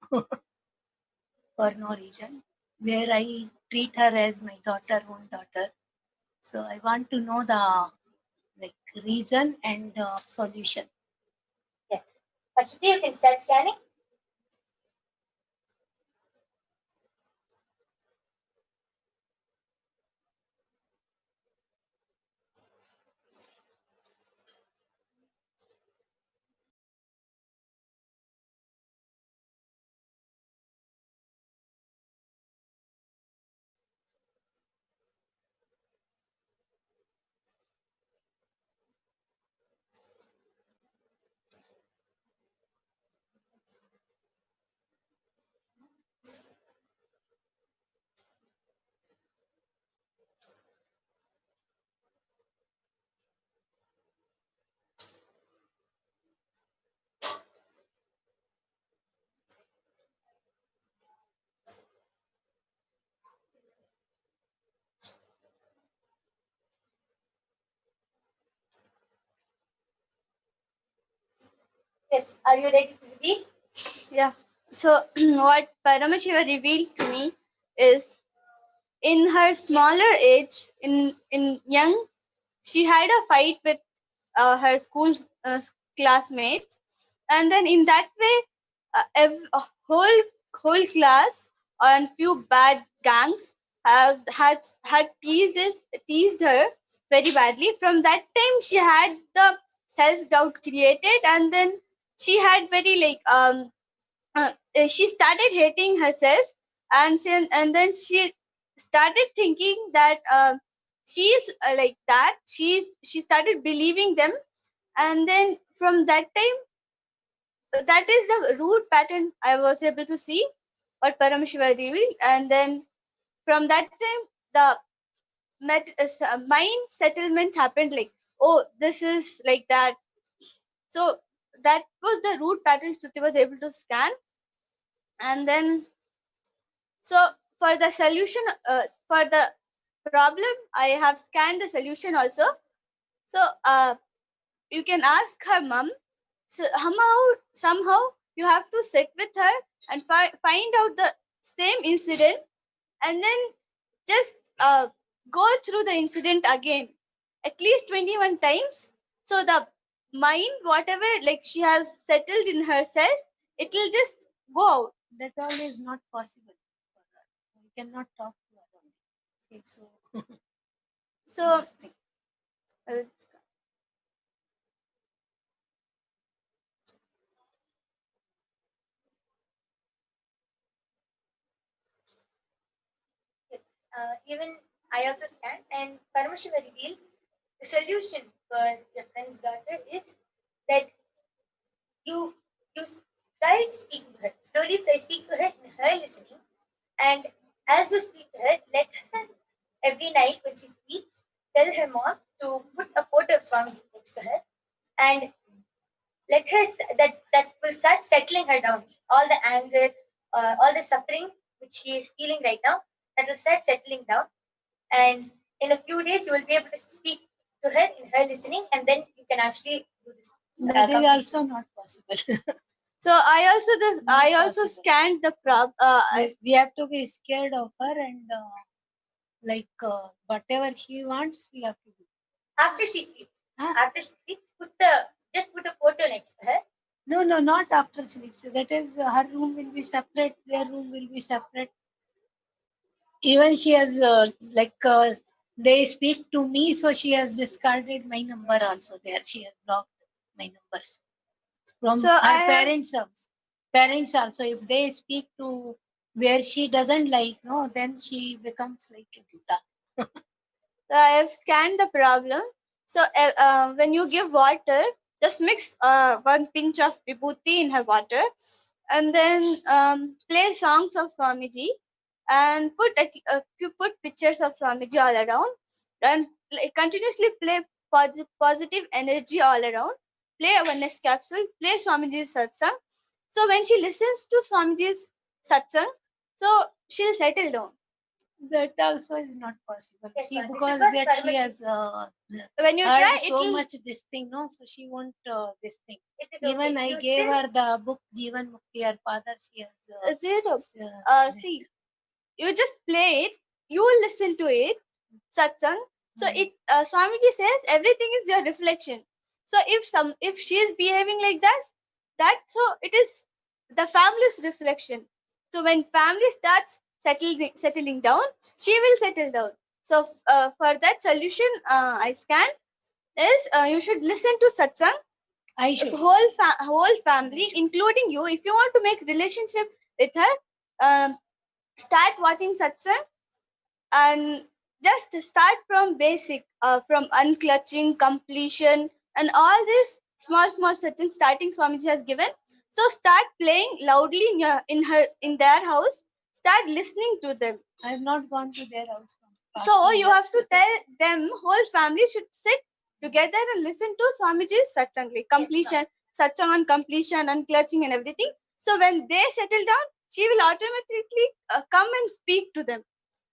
for no reason. Where I treat her as my own daughter. So I want to know the reason and solution. Yes. Master T, you can start scanning. Yes. Are you ready to repeat? Yeah. So what Paramashiva revealed to me is in her smaller age, in young, she had a fight with her school classmates, and then in that way, a whole class and few bad gangs had teased her very badly. From that time, she had the self doubt created, and then she had very she started hating herself, and then she started thinking that she's like that. She started believing them, and then from that time, that is the root pattern I was able to see what Paramashiva revealed, and then from that time the mind settlement happened. Like, oh, this is like that. So that was the root pattern Shruti was able to scan, and then so for the solution, for the problem, I have scanned the solution also. So you can ask her mom. So somehow you have to sit with her and find out the same incident, and then just go through the incident again at least 21 times. So the mind, whatever like she has settled in herself, it will just go out. That all is not possible for her. We cannot talk to her only. Okay, so So this thing. uh, Yes. Even I also stand, and Paramashiva revealed the solution for your friend's daughter is that you try to speak to her. Slowly try to speak to her in her listening, and as you speak to her, let her every night when she sleeps, tell her mom to put a photo of Swami next to her, and let her that will start settling her down. All the anger, all the suffering which she is feeling right now, that will start settling down, and in a few days you will be able to speak to her in her listening, and then you can actually do this. That is complete. also not possible. so I also Not possible. scanned the We have to be scared of her, and whatever she wants, we have to do. After she sleeps. Huh? After she sleeps, just put a photo next to her. No, not after sleep. So that is her room will be separate. Their room will be separate. Even she has they speak to me, so she has discarded my number also. There she has blocked my numbers from So her I have- parents also. Parents also, if they speak to where she doesn't like, no, then she becomes like a Buddha. So I have scanned the problem. So when you give water, just mix one pinch of vibhuti in her water, and then play songs of Swamiji, and you put pictures of Swamiji all around, and continuously play positive energy all around. Play a oneness capsule. Play Swamiji's satsang. So when she listens to Swamiji's satsang, so she'll settle down. That also is not possible. Yes, She sir. This is because what that she permission- has When you heard try, so it'll much this thing, no, so she won't this thing. It is Even okay. I You gave still- her the book Jeevan Mukti. Her father, she has zero. read. See, you just play it, you will listen to it, satsang. So it Swamiji says everything is your reflection. So if she is behaving like that so it is the family's reflection. So when family starts settling down, she will settle down. So for that solution, I scan is you should listen to satsang. I If should. whole family, including you, if you want to make relationship with her, start watching satsang, and just start from basic, from unclutching, completion, and all this small satsang starting Swamiji has given. So start playing loudly in their house. Start listening to them. I have not gone to their house. From past So 2 you have years. to tell them, whole family should sit together and listen to Swamiji's satsang, like completion, satsang on completion, unclutching, and everything. So when they settle down, she will automatically come and speak to them.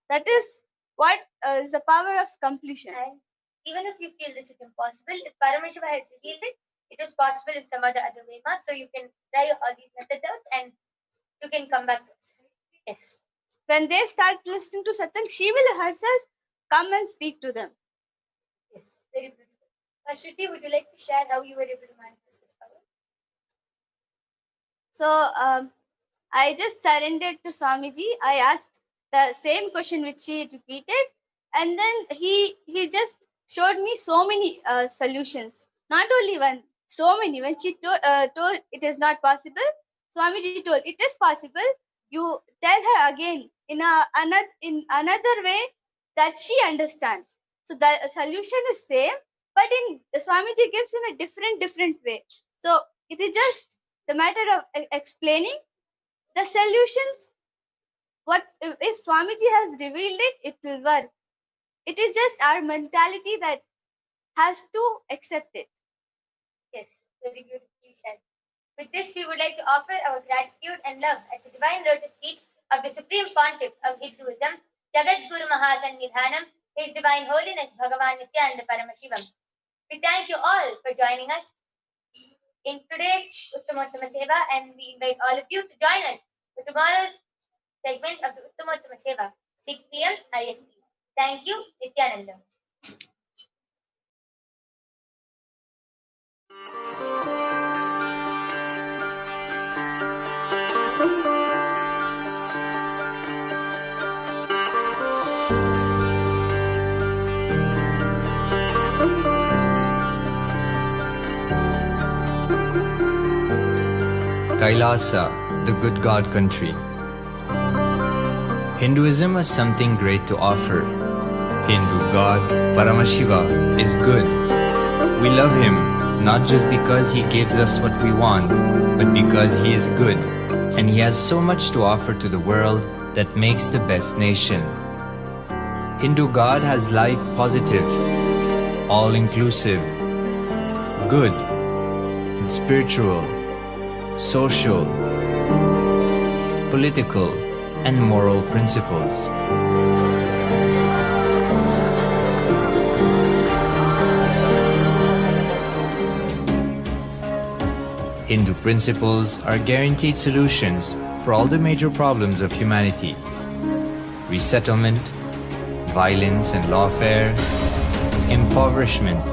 That is what is the power of completion. And even if you feel this is impossible, if Paramashiva has revealed it, it is possible in some other way. So you can try all these methods out and you can come back to us. Yes. When they start listening to satsang, she will herself come and speak to them. Yes. Very beautiful. Shruti, would you like to share how you were able to manifest this power? So I just surrendered to Swamiji. I asked the same question which she repeated, and then he just showed me so many solutions. Not only one, so many. When she told it is not possible, Swamiji told, it is possible. You tell her again in another way that she understands. So the solution is same, but in Swamiji gives in a different way. So it is just the matter of explaining the solutions. What if Swamiji has revealed it, it will work. It is just our mentality that has to accept it. Yes, very beautifully said. With this, we would like to offer our gratitude and love at the divine lotus feet of the Supreme Pontiff of Hinduism, Jagat Guru Mahasannidhanam, His Divine Holiness Bhagavan Nityananda Paramashivam. We thank you all for joining us in today's Uttamottama Seva, and we invite all of you to join us for tomorrow's segment of the Uttamottama Seva, 6 p.m. IST. Thank you, Nityananda. Kailasa, the good God country. Hinduism has something great to offer. Hindu God, Paramashiva, is good. We love him not just because he gives us what we want, but because he is good, and he has so much to offer to the world that makes the best nation. Hindu God has life positive, all-inclusive, good, spiritual, social, political, and moral principles. Hindu principles are guaranteed solutions for all the major problems of humanity: resettlement, violence and lawfare, impoverishment,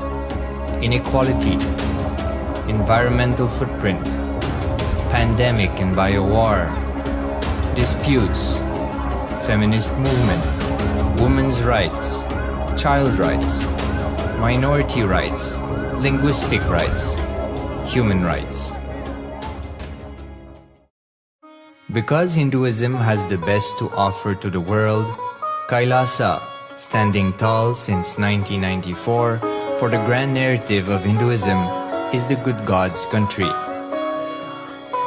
inequality, environmental footprint, pandemic and biowar, disputes, feminist movement, women's rights, child rights, minority rights, linguistic rights, human rights. Because Hinduism has the best to offer to the world, Kailasa, standing tall since 1994 for the grand narrative of Hinduism, is the good God's country.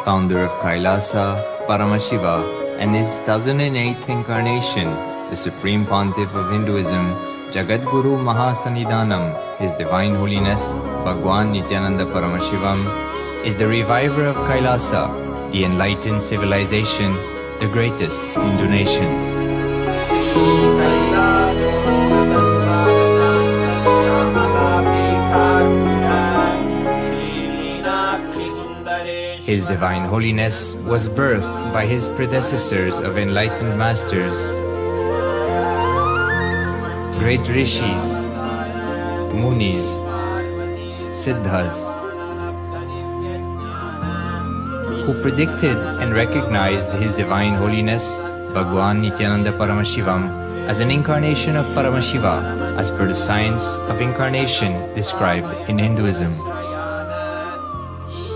Founder of Kailasa, Paramashiva, and his 1008th incarnation, the Supreme Pontiff of Hinduism, Jagat Guru Mahasannidhanam, His Divine Holiness Bhagwan Nityananda Paramashivam, is the reviver of Kailasa, the enlightened civilization, the greatest Hindu nation. His Divine Holiness was birthed by his predecessors of enlightened masters, great rishis, munis, siddhas, who predicted and recognized His Divine Holiness Bhagwan Nityananda Paramashivam as an incarnation of Paramashiva as per the science of incarnation described in Hinduism.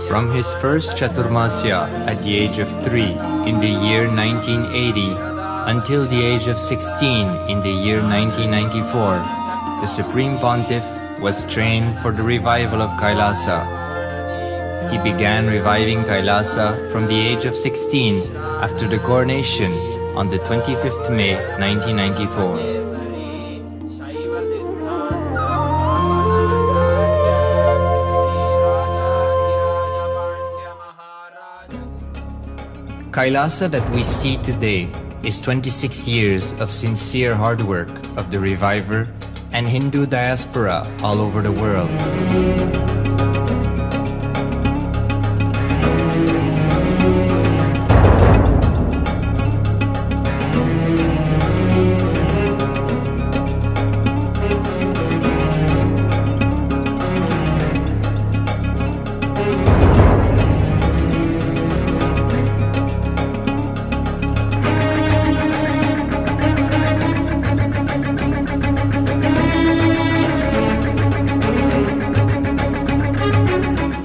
From his first Chaturmasya at the age of 3 in the year 1980 until the age of 16 in the year 1994, the Supreme Pontiff was trained for the revival of Kailasa. He began reviving Kailasa from the age of 16 after the coronation on the 25th May 1994. Kailasa that we see today is 26 years of sincere hard work of the reviver and Hindu diaspora all over the world.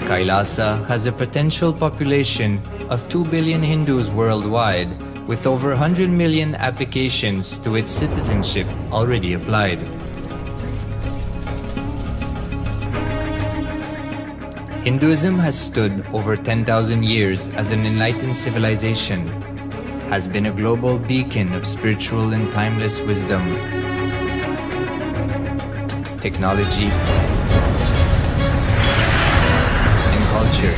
Kailasa has a potential population of 2 billion Hindus worldwide, with over 100 million applications to its citizenship already applied. Hinduism has stood over 10,000 years as an enlightened civilization, has been a global beacon of spiritual and timeless wisdom, technology, and culture.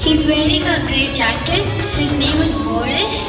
He's wearing a grey jacket. His name is Boris.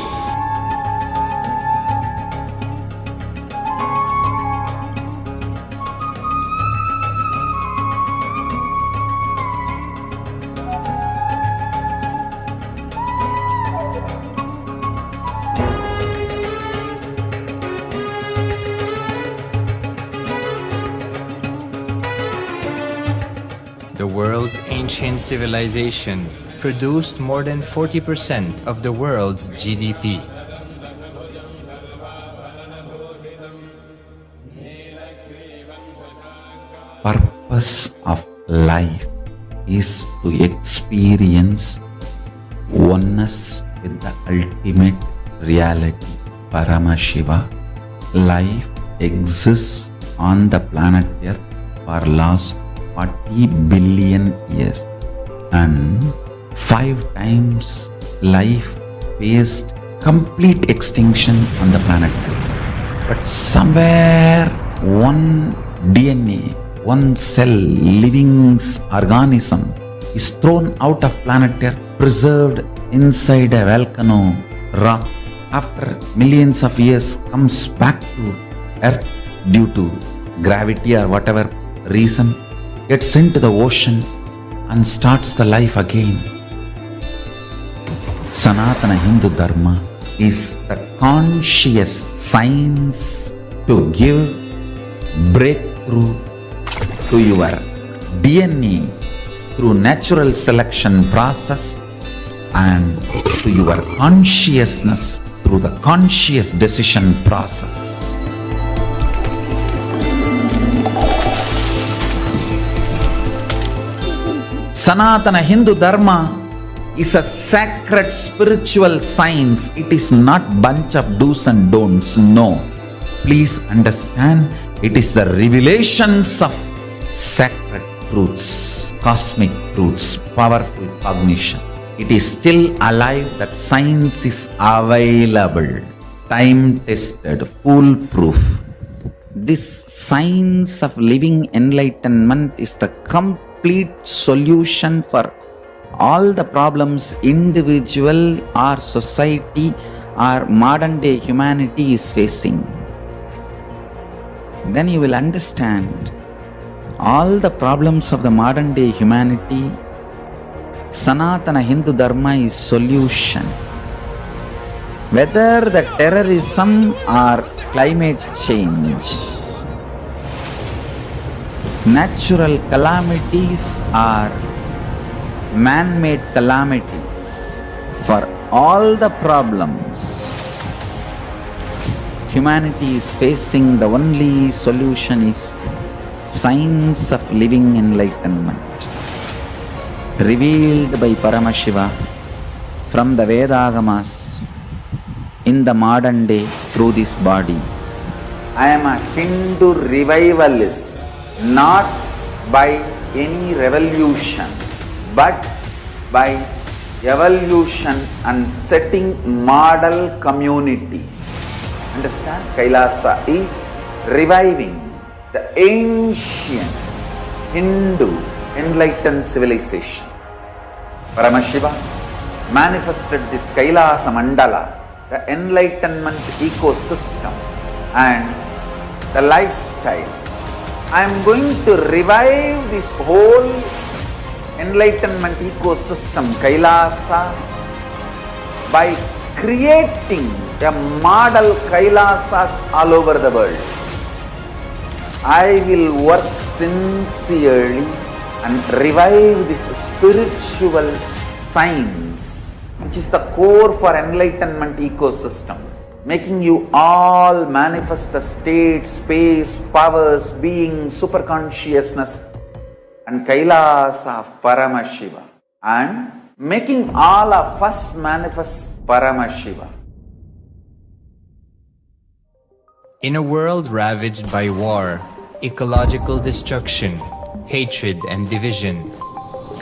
The world's ancient civilization produced more than 40% of the world's GDP. Purpose of life is to experience oneness with the ultimate reality, Paramashiva. Life exists on the planet Earth for last 40 billion years, and 5 times life faced complete extinction on the planet Earth. But somewhere one DNA, one cell, living organism is thrown out of planet Earth, preserved inside a volcano rock. After millions of years comes back to Earth due to gravity or whatever reason, gets into the ocean and starts the life again. Sanatana Hindu Dharma is the conscious science to give breakthrough to your DNA through natural selection process and to your consciousness through the conscious decision process. Sanatana Hindu Dharma is a sacred spiritual science. It is not bunch of do's and don'ts. No. Please understand, it is the revelations of sacred truths, cosmic truths, powerful cognition. It is still alive, that science is available, time-tested, foolproof. This science of living enlightenment is the complete solution for all the problems individual or society or modern day humanity is facing. Then you will understand all the problems of the modern day humanity. Sanatana Hindu Dharma is solution. Whether the terrorism or climate change, natural calamities or man-made calamities, for all the problems humanity is facing, the only solution is science of living enlightenment, revealed by Paramashiva from the Vedagamas in the modern day through this body. I am a Hindu revivalist, not by any revolution, but by evolution and setting model communities. Understand? Kailasa is reviving the ancient Hindu enlightened civilization. Paramashiva manifested this Kailasa Mandala, the enlightenment ecosystem and the lifestyle. I am going to revive this whole enlightenment ecosystem, Kailasa, by creating a model Kailasas all over the world. I will work sincerely and revive this spiritual science, which is the core for enlightenment ecosystem. making you all manifest the state, space, powers, being, superconsciousness and Kailasa of Paramashiva, and making all of us manifest Paramashiva. In a world ravaged by war, ecological destruction, hatred and division,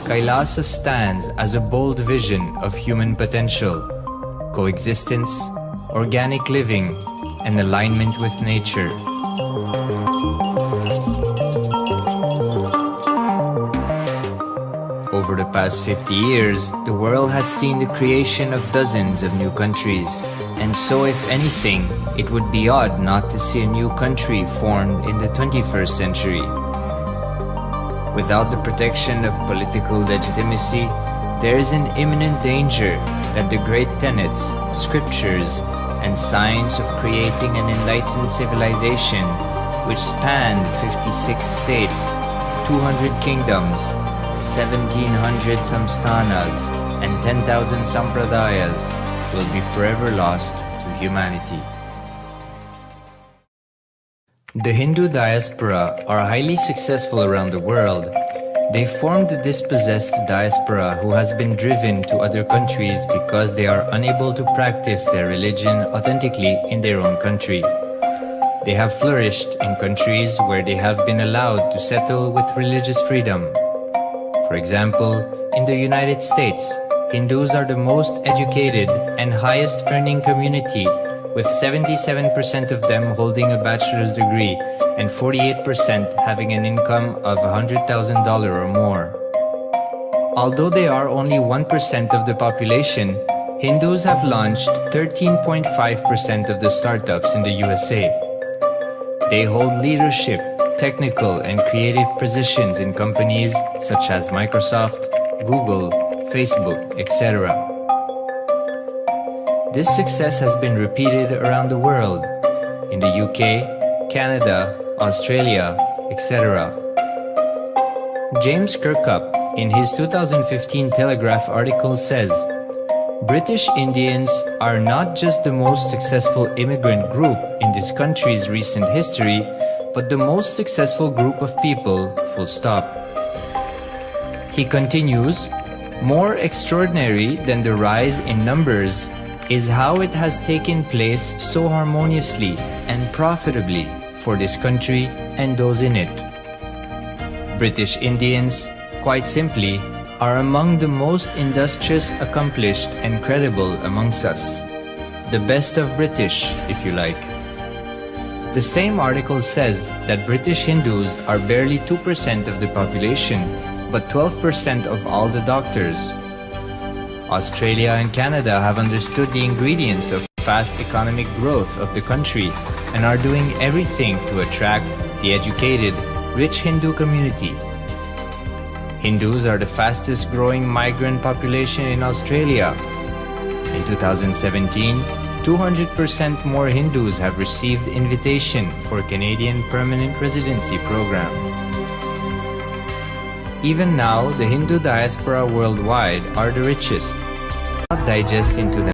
Kailasa stands as a bold vision of human potential, coexistence, organic living, and alignment with nature. Over the past 50 years, the world has seen the creation of dozens of new countries, and so if anything, it would be odd not to see a new country formed in the 21st century. Without the protection of political legitimacy, there is an imminent danger that the great tenets, scriptures, and science of creating an enlightened civilization, which spanned 56 states, 200 kingdoms, 1700 samsthanas, and 10,000 sampradayas, will be forever lost to humanity. The Hindu diaspora are highly successful around the world. They formed the dispossessed diaspora who has been driven to other countries because they are unable to practice their religion authentically in their own country. They have flourished in countries where they have been allowed to settle with religious freedom. For example, in the United States, Hindus are the most educated and highest earning community, with 77% of them holding a bachelor's degree and 48% having an income of $100,000 or more. Although they are only 1% of the population, Hindus have launched 13.5% of the startups in the USA. They hold leadership, technical and creative positions in companies such as Microsoft, Google, Facebook, etc. This success has been repeated around the world, in the UK, Canada, Australia, etc. James Kirkup, in his 2015 Telegraph article says, British Indians are not just the most successful immigrant group in this country's recent history, but the most successful group of people, full stop. He continues, more extraordinary than the rise in numbers is how it has taken place so harmoniously and profitably for this country and those in it. British Indians, quite simply, are among the most industrious, accomplished, and credible amongst us. The best of British, if you like. The same article says that British Hindus are barely 2% of the population, but 12% of all the doctors. Australia and Canada have understood the ingredients of fast economic growth of the country and are doing everything to attract the educated, rich Hindu community. Hindus are the fastest growing migrant population in Australia. In 2017, 200% more Hindus have received invitation for Canadian Permanent Residency Program. Even now, the Hindu diaspora worldwide are the richest. Digest into them.